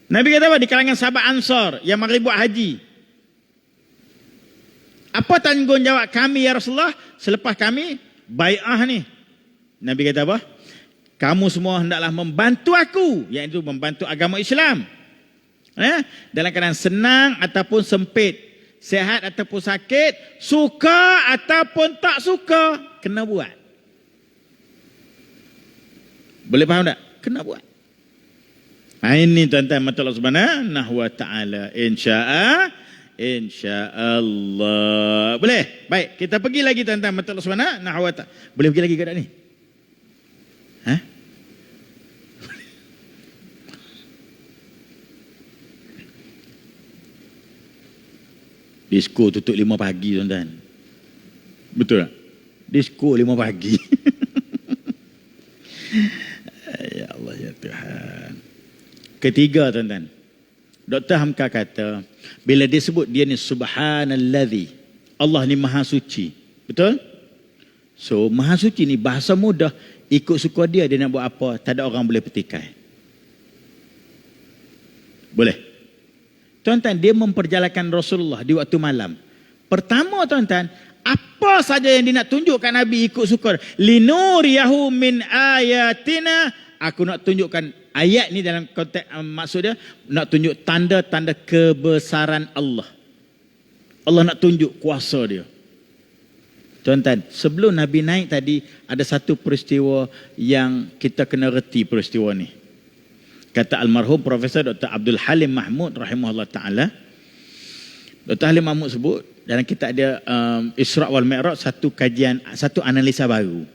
Nabi kata apa? Di kalangan sahabat Ansar yang mari buat haji. Apa tanggungjawab kami ya Rasulullah selepas kami bai'ah ni? Nabi kata apa? Kamu semua hendaklah membantu aku, iaitu membantu agama Islam. Dalam keadaan senang ataupun sempit, sihat ataupun sakit, suka ataupun tak suka, kena buat. Boleh faham tak? Kena buat. Ini tuan-tuan mata Allah Subhanahu wa ta'ala. InsyaAllah. Boleh? Baik, kita pergi lagi tuan-tuan mata Allah Subhanahu wa ta'ala. Boleh pergi lagi ke tak ni? Disko tutup 5 pagi tuan-tuan. Betul tak? Disko 5 pagi. Ya Allah ya Tuhan. Ketiga tuan-tuan. Dr. Hamka kata, bila dia sebut dia ni subhanallazi, Allah ni maha suci. Betul? So maha suci ni bahasa mudah, ikut suka dia nak buat apa, tak ada orang boleh petikai. Boleh? Tuan-tuan, dia memperjalankan Rasulullah di waktu malam. Pertama tuan-tuan, apa saja yang dia nak tunjukkan Nabi ikut suka. Linuriyahu min ayatina. Aku nak tunjukkan ayat ni dalam konteks maksud dia, nak tunjuk tanda-tanda kebesaran Allah. Allah nak tunjuk kuasa dia. Tuan-tuan, sebelum Nabi naik tadi, ada satu peristiwa yang kita kena reti peristiwa ni. Kata almarhum Profesor Dr. Abdul Halim Mahmud rahimahullah ta'ala. Dr. Halim Mahmud sebut, dalam kitab dia Isra' wal Mi'raj, satu kajian, satu analisa baru.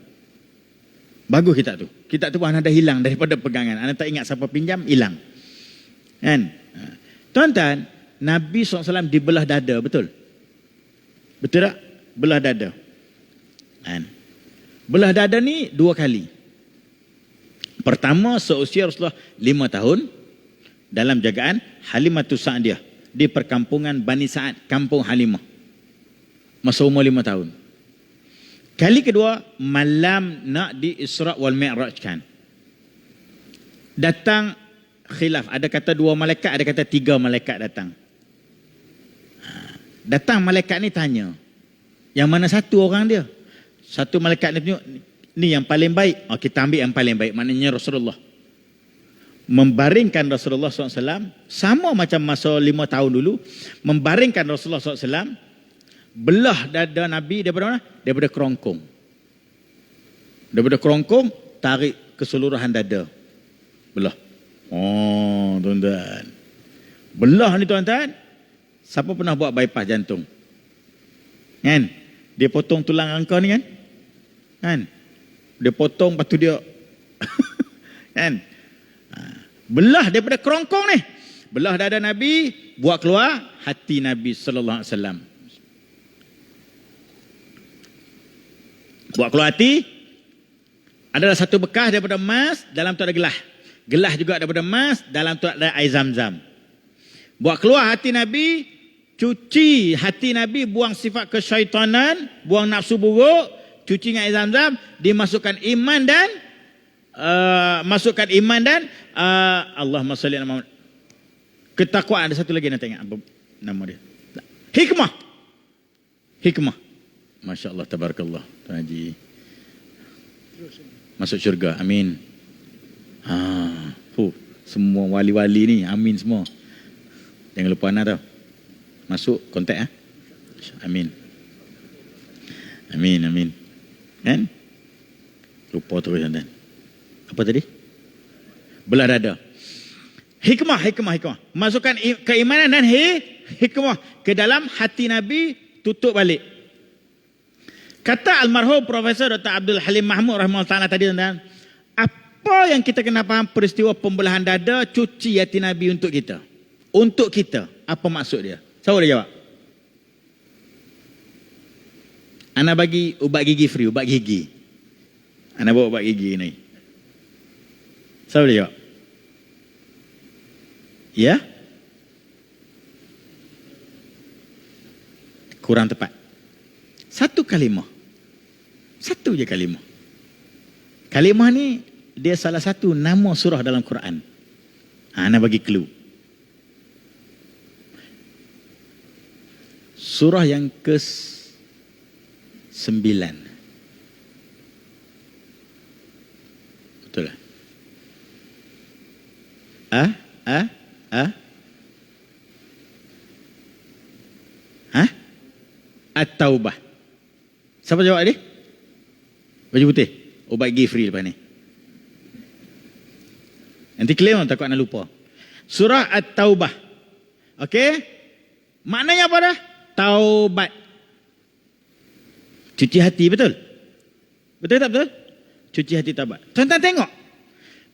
Bagus kitab tu. Kitab tu pun anda dah hilang daripada pegangan. Anda tak ingat siapa pinjam, hilang. Kan? Tuan-tuan, Nabi SAW dibelah dada, betul? Betul tak? Belah dada. Kan? Belah dada ni 2 kali. Pertama, seusia Rasulullah 5 tahun dalam jagaan Halimatus Sa'diyah di perkampungan Bani Sa'ad, kampung Halimah. Masa umur 5 tahun. Kali kedua, malam nak di Isra' wal Mi'raj kan. Datang khilaf. Ada kata 2 malaikat, ada kata 3 malaikat datang. Datang malaikat ni tanya, yang mana satu orang dia? Satu malaikat ni tunjuk, ni yang paling baik. Kita ambil yang paling baik. Maknanya Rasulullah. Membaringkan Rasulullah SAW. Sama macam masa 5 tahun dulu. Membaringkan Rasulullah SAW. Belah dada Nabi daripada mana? Daripada kerongkong. Daripada kerongkong, tarik keseluruhan dada. Belah. Oh, tuan-tuan. Belah ni tuan-tuan. Siapa pernah buat bypass jantung? Kan? Dia potong tulang rangka ni kan? Kan? Dia potong, lepas tu dia kan? Belah daripada kerongkong ni. Belah dada Nabi, buat keluar hati Nabi sallallahu alaihi wasallam. Buat keluar hati adalah satu bekas daripada emas, dalam tu ada gelas. Gelas juga daripada emas, dalam tu ada air Zam-Zam. Buat keluar hati Nabi, cuci hati Nabi, buang sifat kesyaitanan, buang nafsu buruk, cuci dengan air Zam-Zam, dimasukkan iman dan Allahumma salli ala Muhammad. Ketakwaan, ada satu lagi nak tengok apa nama dia. Hikmah. Hikmah. Masya Allah, tabarakallah. Tuan Haji masuk syurga, amin. Semua wali-wali ni, amin semua. Jangan lupa Ana tau. Masuk kontak Amin. Amin. Kan? Lupa terus tuan. Apa tadi? Belah dada. Hikmah. Masukkan keimanan dan hikmah ke dalam hati Nabi, tutup balik. Kata almarhum Profesor Dr. Abdul Halim Mahmud rahimahullah ta'ala tadi tuan. Apa yang kita kena faham peristiwa pembelahan dada, cuci hati Nabi untuk kita? Untuk kita. Apa maksud dia? Siapa boleh jawab? Ana bagi ubat gigi free, ubat gigi. Ana bawa ubat gigi ni. Siapa boleh jawab? Ya? Kurang tepat. Satu kalimah. Satu je kalimah. Kalimah ni dia salah satu nama surah dalam Quran. Ana bagi clue. Surah yang ke-9. Betul lah. At-Taubah. Siapa jawab dia? Baju putih. Ubat gigi free lepas ni. Nanti claim takut anda lupa. Surah At-Taubah. Okey? Maknanya apa dah? Taubat. Cuci hati, betul? Betul tak betul? Cuci hati taubat. Tuan-tuan tengok.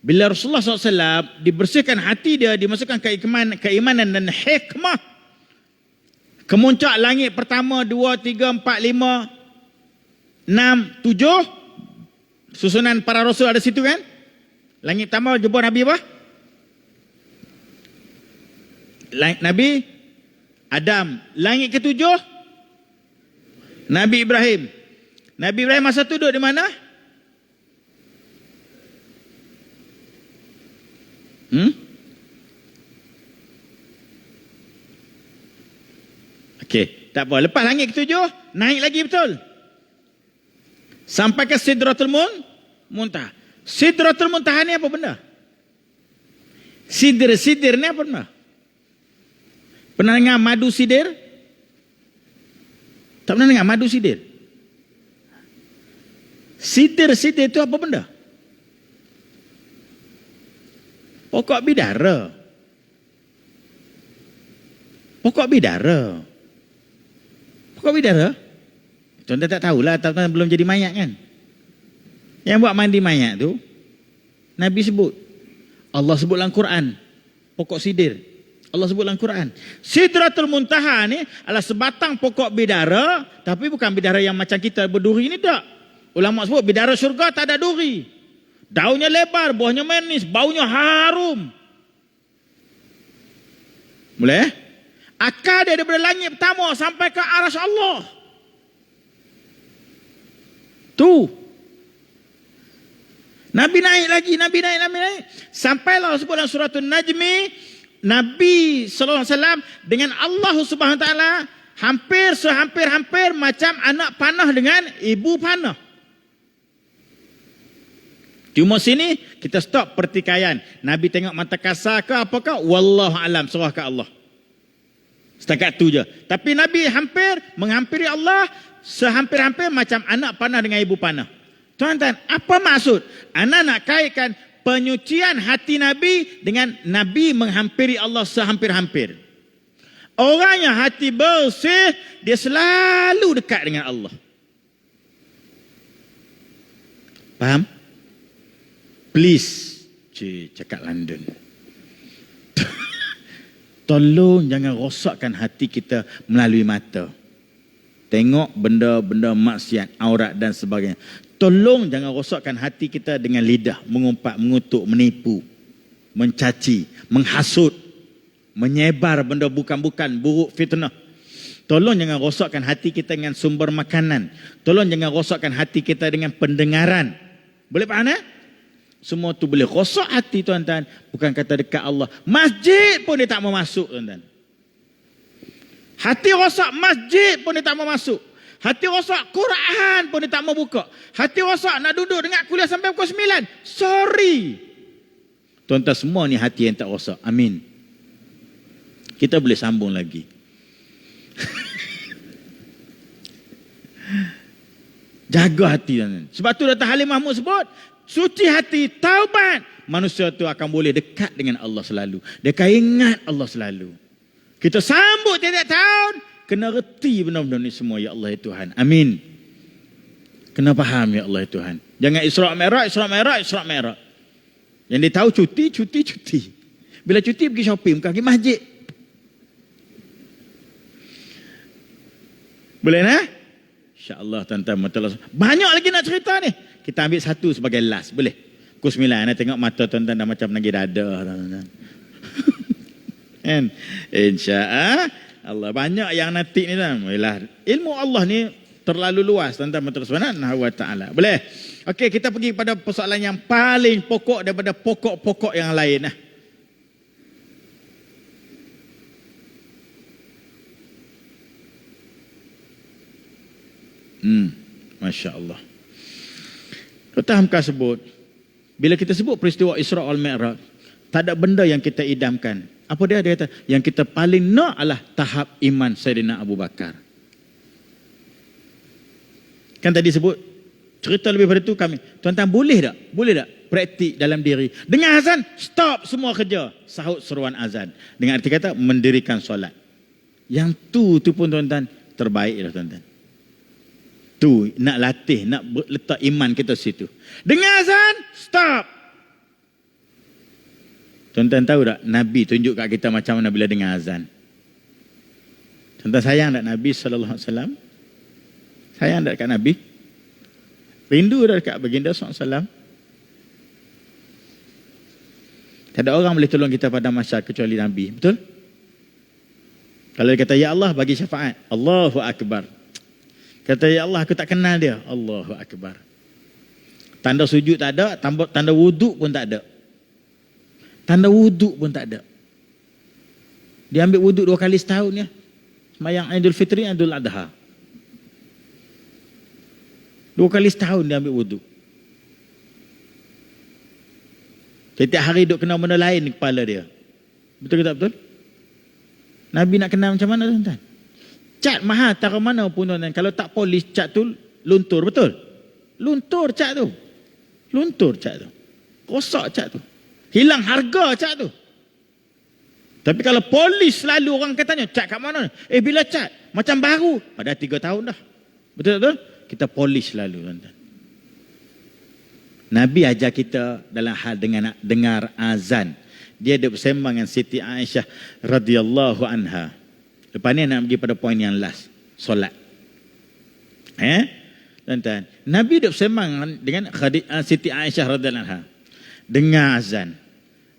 Bila Rasulullah SAW dibersihkan hati dia, dimasukkan keimanan dan hikmah. Kemuncak langit pertama, 2, 3, 4, 5, 6, 7. Susunan para Rasul ada situ kan? Langit pertama jumpa Nabi apa? Nabi Adam. Langit ketujuh Nabi Ibrahim. Nabi Ibrahim masa tu duduk di mana? Okey, tak apa. Lepas langit ketujuh, naik lagi betul. Sampai ke Sidratul Muntaha. Sidratul Muntaha ni apa benda? Sidir ni apa benda? Pernah dengar madu sidir? Tak pernah dengar madu sidir? Sidir itu apa benda? Pokok bidara. Tuan-tuan tak tahulah, tuan-tuan belum jadi mayat kan? Yang buat mandi mayat tu, Nabi sebut. Allah sebut dalam Quran. Pokok sidir. Allah sebut dalam Quran. Sidratul Muntaha ni adalah sebatang pokok bidara, tapi bukan bidara yang macam kita berduri ni tak. Ulama sebut bidara syurga tak ada duri. Daunnya lebar, buahnya manis, baunya harum. Boleh? Akar dia daripada langit pertama sampai ke arasy Allah. Tu. Nabi naik lagi, Nabi naik. Sampailah sebut dalam surah An-Najmi, Nabi SAW dengan Allah Subhanahu Wa Taala hampir macam anak panah dengan ibu panah. Cuma sini kita stop pertikaian. Nabi tengok mata kasar ke apakah? Wallahu alam, serah ke Allah. Setakat tu je. Tapi Nabi menghampiri Allah sehampir-hampir macam anak panah dengan ibu panah. Tuan-tuan, apa maksud? Anak nak kaitkan penyucian hati Nabi dengan Nabi menghampiri Allah sehampir-hampir. Orang yang hati bersih, dia selalu dekat dengan Allah. Faham? Please. Cakap London. Tolong jangan rosakkan hati kita melalui mata. Tengok benda-benda maksiat, aurat dan sebagainya. Tolong jangan rosakkan hati kita dengan lidah, mengumpat, mengutuk, menipu, mencaci, menghasut, menyebar benda bukan-bukan, buruk, fitnah. Tolong jangan rosakkan hati kita dengan sumber makanan. Tolong jangan rosakkan hati kita dengan pendengaran. Boleh faham tak? Semua tu boleh rosak hati tuan-tuan. Bukan kata dekat Allah. Masjid pun dia tak mau masuk tuan-tuan. Hati rosak masjid pun dia tak mau masuk. Hati rosak Quran pun dia tak mau buka. Hati rosak nak duduk dengar kuliah sampai pukul 9. Sorry. Tuan-tuan semua ni hati yang tak rosak. Amin. Kita boleh sambung lagi. Jaga hati. Sebab tu Dr. Halim Mahmud sebut, suci hati, taubat. Manusia tu akan boleh dekat dengan Allah selalu. Dia akan ingat Allah selalu. Kita sambut tiap-tiap tahun, kena reti benda-benda ni semua, ya Allah ya Tuhan. Amin. Kena faham, ya Allah ya Tuhan. Jangan Isra' Mi'raj, Isra' Mi'raj, Isra' Mi'raj. Yang dia tahu cuti. Bila cuti pergi shopping, bukan pergi masjid. Boleh nah? InsyaAllah tuan-tuan. Banyak lagi nak cerita ni. Kita ambil satu sebagai last. Boleh? Pukul 9. Tengok mata tuan-tuan dah macam nagi dada. Kan? InsyaAllah. Banyak yang nanti ni. Ilmu Allah ni terlalu luas. Tuan-tuan subhanahu wa ta'ala. Boleh? Okey, kita pergi pada persoalan yang paling pokok daripada pokok-pokok yang lain. Masya Allah. Dr. Hamka sebut, bila kita sebut peristiwa Isra' wal Mi'raj, tak ada benda yang kita idamkan. Apa dia? Dia kata, yang kita paling nak adalah tahap iman Sayyidina Abu Bakar. Kan tadi sebut, cerita lebih pada itu kami. Tuan-tuan boleh tak? Boleh tak? Praktik dalam diri. Dengar azan, stop semua kerja. Sahut seruan azan. Dengan arti kata, mendirikan solat. Yang tu pun tuan-tuan, terbaik dah tuan-tuan. Tu nak latih, nak letak iman kita situ. Dengar azan, stop. Tuan-tuan tahu tak, Nabi tunjuk kat kita macam mana bila dengar azan. Tuan-tuan sayang tak Nabi SAW? Sayang tak kat Nabi? Rindu dah dekat baginda SAW? Tak ada orang boleh tolong kita pada masa kecuali Nabi. Betul? Kalau dia kata, ya Allah bagi syafaat. Allahu Akbar. Kata, ya Allah aku tak kenal dia. Allahu Akbar. Tanda sujud tak ada, tanda wuduk pun tak ada. Tanda wuduk pun tak ada. Dia ambil wuduk 2 kali setahun ya. Semayang Aidul Fitri, Aidul Adha. 2 kali setahun dia ambil wuduk. Setiap hari duk kenal benda lain di kepala dia. Betul ke tak betul? Nabi nak kenal macam mana tuan-tuan? Cat mahal taruh mana pun tuan-tuan. Kalau tak polis cat tu luntur, betul? Luntur cat tu. Luntur cat tu. Rosak cat tu. Hilang harga cat tu. Tapi kalau polis selalu orang katanya, cat kat mana? Bila cat? Macam baru. Pada 3 tahun dah. Betul tak betul? Kita polis selalu tuan-tuan. Nabi ajar kita dalam hal dengan dengar azan. Dia ada bersembang dengan Siti Aisyah radhiyallahu anha. Lepas ni nak pergi pada poin yang last. Solat. Tuan-tuan. Nabi ada bersembang dengan Siti Aisyah radhiyallahu anha. Dengar azan.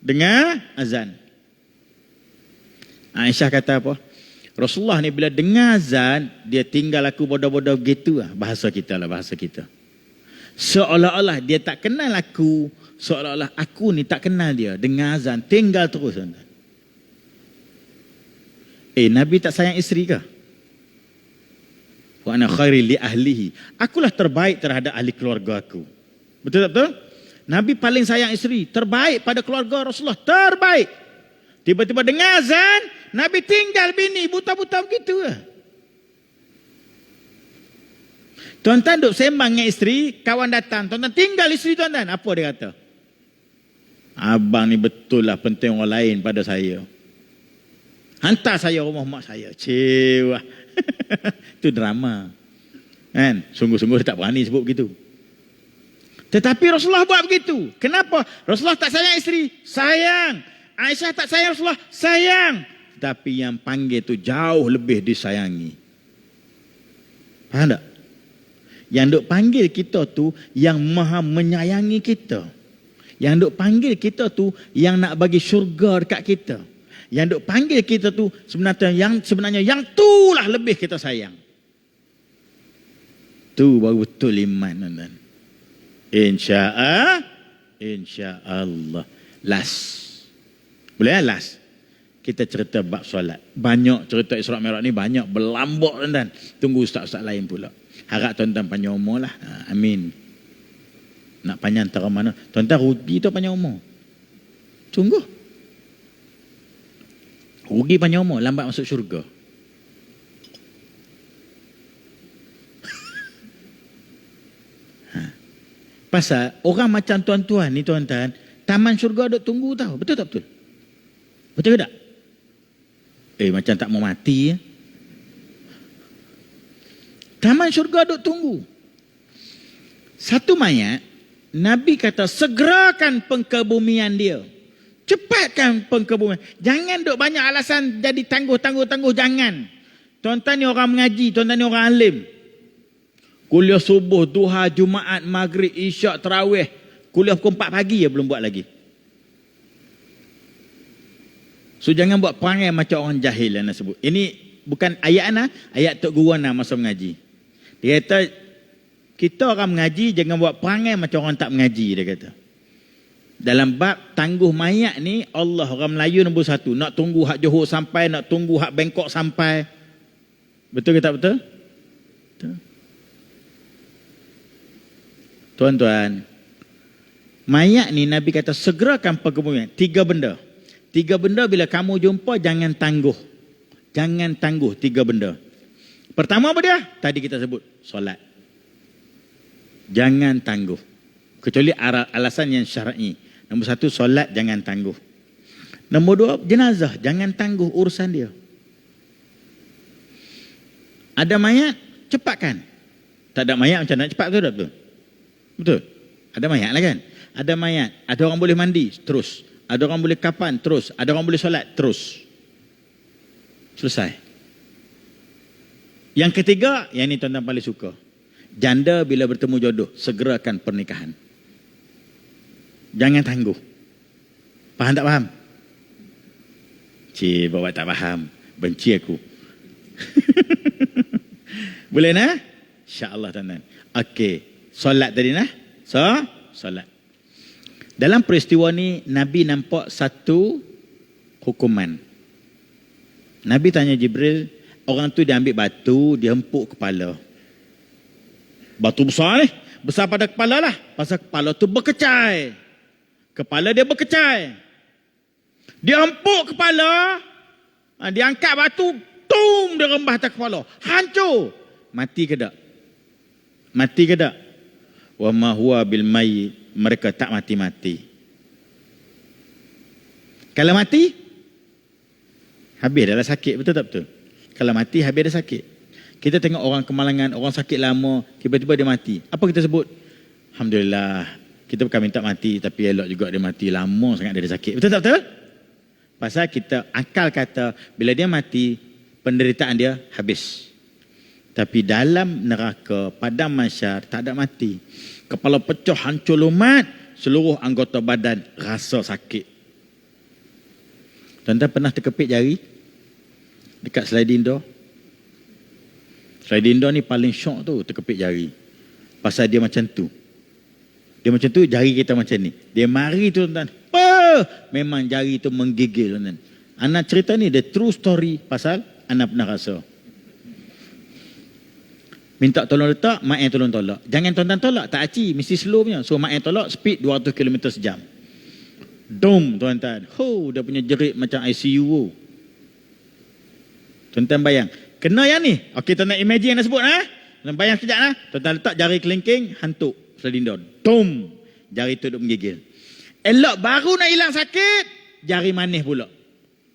Dengar azan. Aisyah kata apa? Rasulullah ni bila dengar azan, dia tinggal aku bodoh-bodoh gitu lah. Bahasa kita lah, bahasa kita. Seolah-olah dia tak kenal aku. Seolah-olah aku ni tak kenal dia. Dengar azan, tinggal terus. Nabi tak sayang isteri ke? Wa ana khairi li ahlihi. Akulah terbaik terhadap ahli keluarga aku. Betul tak betul? Nabi paling sayang isteri. Terbaik pada keluarga Rasulullah. Terbaik. Tiba-tiba dengar azan, Nabi tinggal bini buta-buta begitu lah. Tuan-tuan duk sembang dengan isteri, kawan datang. Tuan-tuan tinggal isteri tuan-tuan. Apa dia kata? Abang ni betul lah penting orang lain pada saya. Hantar saya rumah mak saya. Cewa. Itu drama. Kan? Sungguh-sungguh tak berani sebut begitu. Tetapi Rasulullah buat begitu. Kenapa? Rasulullah tak sayang isteri. Sayang. Aisyah tak sayang Rasulullah. Sayang. Tapi yang panggil tu jauh lebih disayangi. Faham tak? Yang duk panggil kita tu yang maha menyayangi kita. Yang duk panggil kita tu yang nak bagi syurga dekat kita. Yang duk panggil kita tu sebenarnya yang tu lah lebih kita sayang. Tu baru betul iman tuan-tuan. InsyaAllah. Last. Boleh last? Kita cerita bab solat. Banyak cerita Isra' Mi'raj ni banyak berlambak tuan-tuan. Tunggu ustaz-ustaz lain pula. Harap tuan-tuan panjang umur lah. Amin. Nak panjang antara mana? Tuan-tuan rugi tu panjang umur. Sungguh. Rugi panjang umur, lambat masuk syurga. Pasal orang macam tuan-tuan ni tuan-tuan, taman syurga duk tunggu tahu. Betul tak betul? Betul ke tak? Macam tak mau mati ya. Taman syurga duk tunggu. Satu mayat, Nabi kata segerakan pengkebumian dia. Cepatkan pengkebumian. Jangan duk banyak alasan jadi tangguh, jangan. Tuan-tuan ni orang mengaji, tuan-tuan ni orang alim. Kuliah subuh, duha, Jumaat, Maghrib, Isyak, Tarawih. Kuliah pukul 4 pagi ya belum buat lagi. So jangan buat perangai macam orang jahil yang nak sebut. Ini bukan ayat ana, ayat Tok Guru ana masa mengaji. Dia kata kita orang mengaji jangan buat perangai macam orang tak mengaji, dia kata. Dalam bab tangguh mayat ni, Allah orang Melayu nombor 1. Nak tunggu hak Johor sampai, nak tunggu hak Bangkok sampai. Betul ke tak betul? Betul. Tuan-tuan, mayat ni Nabi kata segerakan pengkebumian. 3 benda. 3 benda bila kamu jumpa jangan tangguh. Jangan tangguh 3 benda. Pertama apa dia? Tadi kita sebut, solat. Jangan tangguh. Kecuali alasan yang syar'i. Nombor 1, solat jangan tangguh. Nombor 2, jenazah. Jangan tangguh urusan dia. Ada mayat, cepatkan. Tak ada mayat macam nak cepat, betul tak betul? Betul? Ada mayat lah kan? Ada mayat. Ada orang boleh mandi, terus. Ada orang boleh kapan, terus. Ada orang boleh solat, terus. Selesai. Yang ketiga, yang ini tuan-tuan paling suka. Janda bila bertemu jodoh, segerakan pernikahan. Jangan tangguh. Faham tak faham? Cik, bawa tak faham. Benci aku. Boleh nak? InsyaAllah tuan-tuan. Okey. Solat tadi nah. Solat. Dalam peristiwa ni, Nabi nampak satu hukuman. Nabi tanya Jibril, orang tu dia ambil batu, dia hempuk kepala. Batu besar ni, besar pada kepala lah. Pasal kepala tu berkecai. Kepala dia berkecai. Dia hempuk kepala, dia angkat batu, tum, dia rembah atas kepala. Hancur. Mati ke tak? Mati ke tak? Wa ma huwa bil mayyit, mereka tak mati-mati. Kalau mati, habis dah lah sakit, betul tak betul? Kalau mati, habis dah sakit. Kita tengok orang kemalangan, orang sakit lama, tiba-tiba dia mati. Apa kita sebut? Alhamdulillah, kita bukan minta mati, tapi elok juga dia mati. Lama sangat dia sakit, betul tak betul? Pasal kita, akal kata, bila dia mati, penderitaan dia habis. Tapi dalam neraka, padang mahsyar, tak ada mati. Kepala pecah, hancur lumat, seluruh anggota badan rasa sakit. Tuan-tuan pernah terkepit jari? Dekat sliding door? Sliding door ni paling syok tu, terkepit jari. Pasal dia macam tu. Dia macam tu, jari kita macam ni. Dia mari tu tuan-tuan. Memang jari tu menggigil tuan-tuan. Anak cerita ni, the true story pasal anak pernah rasa. Minta tolong letak, mak yang tolong tolak. Jangan tuan-tuan tolak, tak aci, mesti slow punya. So mak yang tolak, speed 200 km sejam. Dom tuan-tuan. Dia punya jerit macam ICU. Tuan-tuan bayang. Kena yang ni. Okey, tuan-tuan imagine yang nak sebut. Tuan-tuan bayang sekejap. Tuan-tuan letak jari kelingking, hantuk. Sliding door. Dom. Jari tu duk menggigil. Elok baru nak hilang sakit, jari manis pula.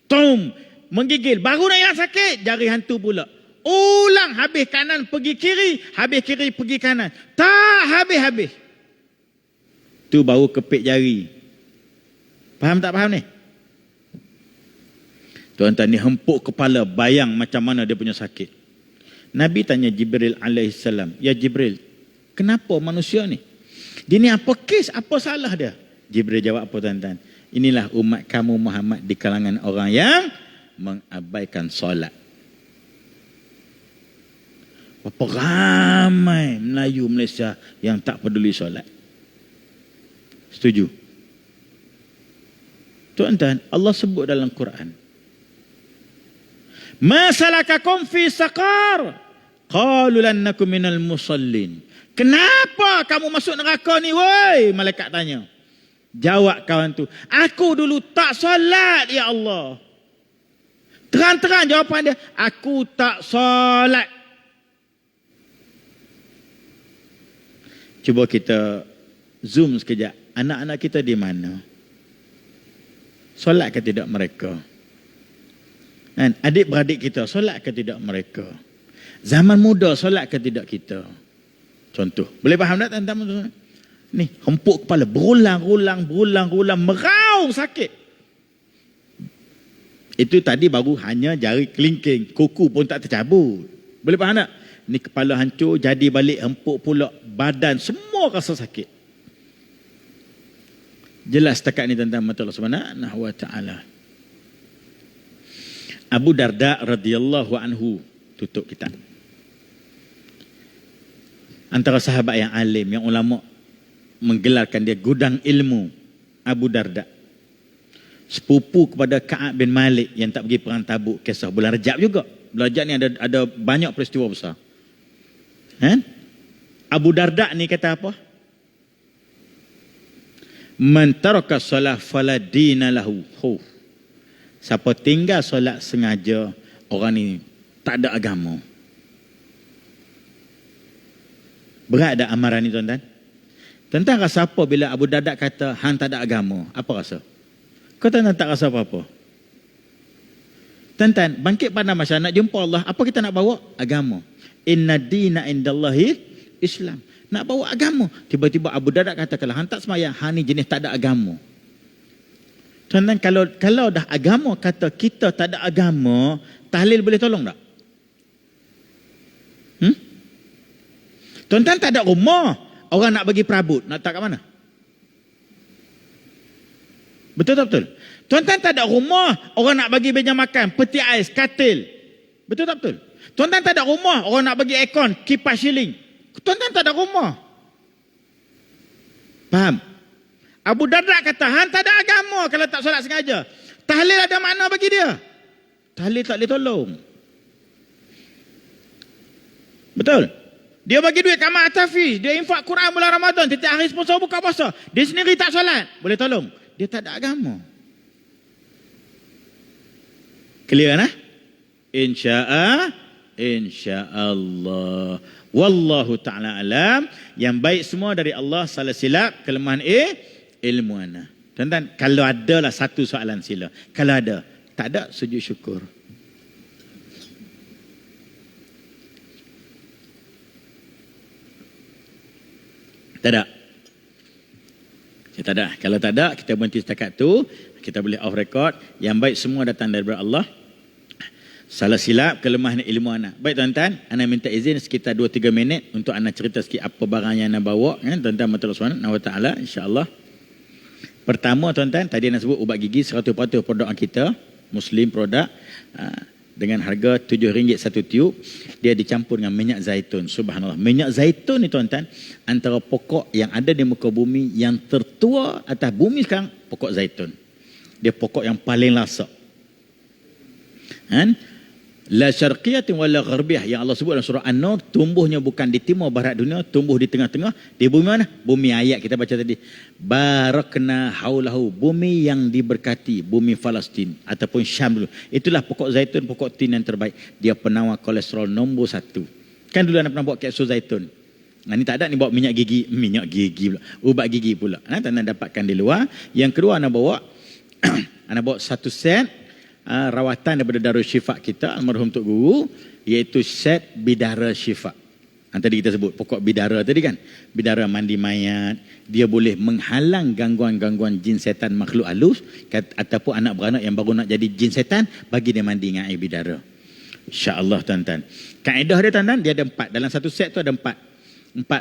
Dom. Menggigil. Baru nak hilang sakit, jari hantu pula. Ulang, habis kanan pergi kiri, habis kiri pergi kanan. Tak habis-habis. Tu baru kepit jari. Faham tak faham ni? Tuan-tuan ni hempuk kepala, bayang macam mana dia punya sakit. Nabi tanya Jibril alaihissalam, ya Jibril, kenapa manusia ni? Dia ni apa kes, apa salah dia? Jibril jawab apa tuan-tuan? Inilah umat kamu Muhammad di kalangan orang yang mengabaikan solat. Berapa ramai Melayu Malaysia yang tak peduli solat. Setuju? Tuan-tuan, Allah sebut dalam Quran. Ma salakakum fi saqar? Qalu lan nakum minal musallin. Kenapa kamu masuk neraka ni, woi? Malaikat tanya. Jawab kawan tu, aku dulu tak solat ya Allah. Terang-terang jawapan dia, aku tak solat. Cuba kita zoom sekejap. Anak-anak kita di mana? Solat ke tidak mereka? Dan adik-beradik kita, solat ke tidak mereka? Zaman muda, solat ke tidak kita? Contoh. Boleh faham tak tuan-tuan? Ni, hempuk kepala. Berulang-ulang, meraung sakit. Itu tadi baru hanya jari kelingking. Kuku pun tak tercabut. Boleh faham tak? Ni kepala hancur, jadi balik hempuk pula. Badan, semua rasa sakit. Jelas setakat ni tentang mata Allah Subhanahu wa ta'ala. Abu Darda radhiyallahu anhu tutup kitab. Antara sahabat yang alim, yang ulama menggelarkan dia gudang ilmu. Abu Darda, sepupu kepada Ka'ab bin Malik yang tak pergi perang Tabuk, kisah bulan Rajab juga. Bulan Rajab ni ada banyak peristiwa besar. Abu Darda ni kata apa? Man taraka solah fala dina lahu. Siapa tinggal solat sengaja, orang ni tak ada agama. Berat tak amaran ni tuan-tuan? Tuan-tuan rasa apa bila Abu Darda kata hang tak ada agama? Apa rasa? Kau tuan-tuan tak rasa apa-apa? Tuan-tuan, bangkit pada masa nak jumpa Allah, apa kita nak bawa? Agama. Inna dina indallahi Islam. Nak bawa agama. Tiba-tiba Abu Darda kata, kalau hang tak semayang, hang ni jenis tak ada agama. Tuan-tuan, kalau dah agama kata kita tak ada agama, tahlil boleh tolong tak? Tuan-tuan tak ada rumah, orang nak bagi perabot, nak letak kat mana? Betul tak betul? Tuan-tuan tak ada rumah, orang nak bagi meja makan, peti ais, katil. Betul tak betul? Tuan-tuan tak ada rumah, orang nak bagi aircon, kipas shilling. Tuan-tuan tak ada rumah. Faham? Abu Darda kata, hang tak ada agama kalau tak solat sengaja. Tahlil ada makna bagi dia. Tahlil tak boleh tolong. Betul? Dia bagi duit kamar atafi, dia infak Quran bulan Ramadan, setiap hari sponsor buka puasa. Dia sendiri tak solat, boleh tolong? Dia tak ada agama. Clear nah? InsyaAllah. Wallahu ta'ala alam. Yang baik semua dari Allah, salah silap, kelemahan ilmu ana. Tuan-tuan, kalau ada lah satu soalan sila. Kalau ada, tak ada, sujud syukur. Tak ada. Tak ada. Kalau tak ada, kita berhenti setakat tu. Kita boleh off record. Yang baik semua datang daripada Allah. Salah silap, kelemahan ilmu anak. Baik tuan-tuan, anak minta izin sekitar 2-3 minit untuk anak cerita sikit apa barang yang anak bawa. Tuan-tuan, Matul Subhanahu wa ta'ala, insyaAllah. Pertama tuan-tuan, tadi anak sebut ubat gigi 100% produk kita. Muslim produk. Dengan harga RM7 satu tiub, dia dicampur dengan minyak zaitun. Subhanallah. Minyak zaitun ni tuan-tuan, antara pokok yang ada di muka bumi yang tertua atas bumi sekarang, pokok zaitun. Dia pokok yang paling lasak. La syarqiyatin wala gharbiyah, yang Allah sebut dalam surah An-Nur, tumbuhnya bukan di timur barat dunia, tumbuh di tengah-tengah. Di bumi mana? Bumi ayat kita baca tadi. Barakna haulahu, bumi yang diberkati, bumi Palestin ataupun Syam dulu. Itulah pokok zaitun, pokok tin yang terbaik. Dia penawar kolesterol nombor 1. Kan dulu anak pernah bawa kapsul zaitun. Nah, ni tak ada, ni bawa minyak gigi pula. Ubat gigi pula. Anda dapatkan di luar. Yang kedua anak bawa anak bawa 1 set rawatan daripada Darul Syifa kita, almarhum Tok Guru, iaitu set bidara syifa. Tadi kita sebut pokok bidara tadi kan. Bidara mandi mayat, dia boleh menghalang gangguan-gangguan jin setan makhluk halus, ataupun anak beranak yang baru nak jadi jin setan, bagi dia mandi dengan air bidara. InsyaAllah tuan-tuan. Kaedah dia tuan-tuan, dia ada 4. Dalam satu set tu ada 4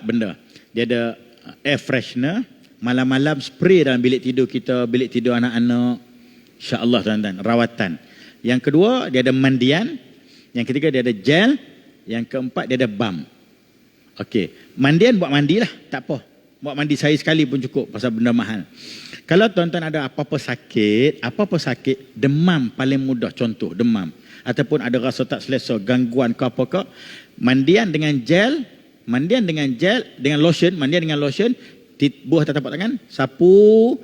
benda. Dia ada air freshener, malam-malam spray dalam bilik tidur kita, bilik tidur anak-anak. InsyaAllah tuan-tuan, rawatan. Yang kedua, dia ada mandian. Yang ketiga, dia ada gel. Yang keempat, dia ada balm. Okey, mandian buat mandilah, tak apa. Buat mandi sehari sekali pun cukup, pasal benda mahal. Kalau tuan-tuan ada apa-apa sakit, demam paling mudah, contoh demam. Ataupun ada rasa tak selesa, gangguan ke apa ke, mandian dengan gel, dengan lotion, buah atas tapak tangan, sapu,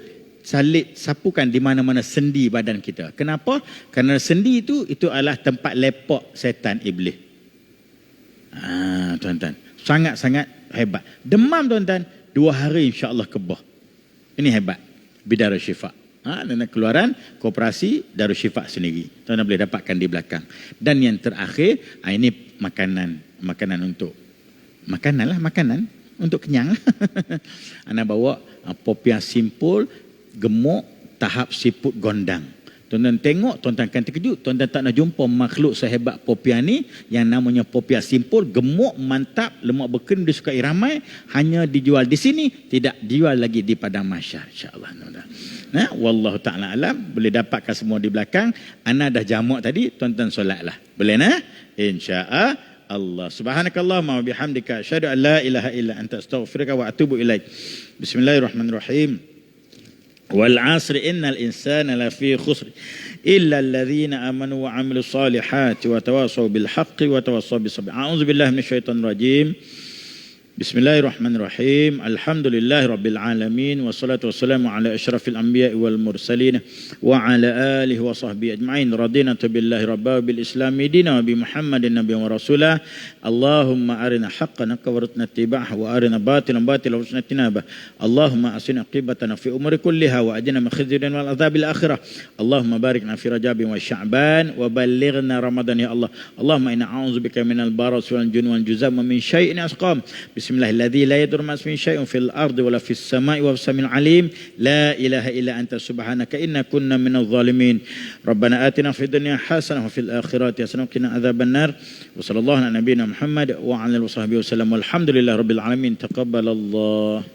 sapukan di mana-mana sendi badan kita. Kenapa? Kerana sendi itu adalah tempat lepak setan iblis. Tuan-tuan, sangat-sangat hebat. Demam tuan-tuan, 2 hari insya-Allah kebah. Ini hebat. Bidara Syifa. Dan keluaran koperasi Darushifa sendiri. Tuan-tuan boleh dapatkan di belakang. Dan yang terakhir, ini makanan untuk makanan untuk kenyang. Ana bawa popiah simpul, gemuk, tahap siput gondang. Tuan-tuan tengok, tuan-tuan akan terkejut. Tuan-tuan tak nak jumpa makhluk sehebat popiah ni yang namanya popiah simpul, gemuk, mantap, lemak berkendun, disukai ramai, hanya dijual di sini, tidak dijual lagi di padang mahsyar, insya-Allah. Wallahu ta'ala alam. Boleh dapatkan semua di belakang. Ana dah jamak tadi, tuan-tuan solatlah. Boleh nah? Insya-Allah. Subhanakallahumma wa bihamdika asyhadu an la ilaha illa anta astaghfiruka wa atubu ilaik. Bismillahirrahmanirrahim. Wal 'asri innal insana lafi khusr illa alladhina amanu wa 'amilus solihati wa tawassaw bil haqqi wa tawassaw bis sabr. A'udzu billahi minasyaitonir rajim. Bismillahirrahmanirrahim. Alhamdulillahi rabbil alamin wassalatu wassalamu ala asyrafil anbiya'i wal mursalin wa ala alihi wa sahbihi ajma'in. Radina billahi rabba bil islami dina wa bi Muhammadin nabiyyan wa rasulah. Allahumma arina haqqan warzuqna ittiba'ah wa arina batilan batilan warzuqna ijtinabah. Allahumma asin aqibatana fi umuri kulliha wa ajina min khizyil wal adzabil akhirah. Allahumma barikna fi Rajabin wa Sya'ban wa ballighna Ramadan ya Allah. Allahumma inna a'udzubika minal baras wal jun wal juzam wa min syai'in asqam. Bismillahirrahmanirrahim. La yadur ma ismin syai'un fil ardi wala fis sama'i wa samil alim. La ilaha illa anta subhanaka inna kunna minadh zalimin. Rabbana atina fid dunya hasanah wa fil akhirati hasanah wa qina adzaban nar. Wa sallallahu ala nabiyyina Muhammad wa ala alihi wa sahbihi wasallam. Walhamdulillahirabbil alamin. Taqabbalallah.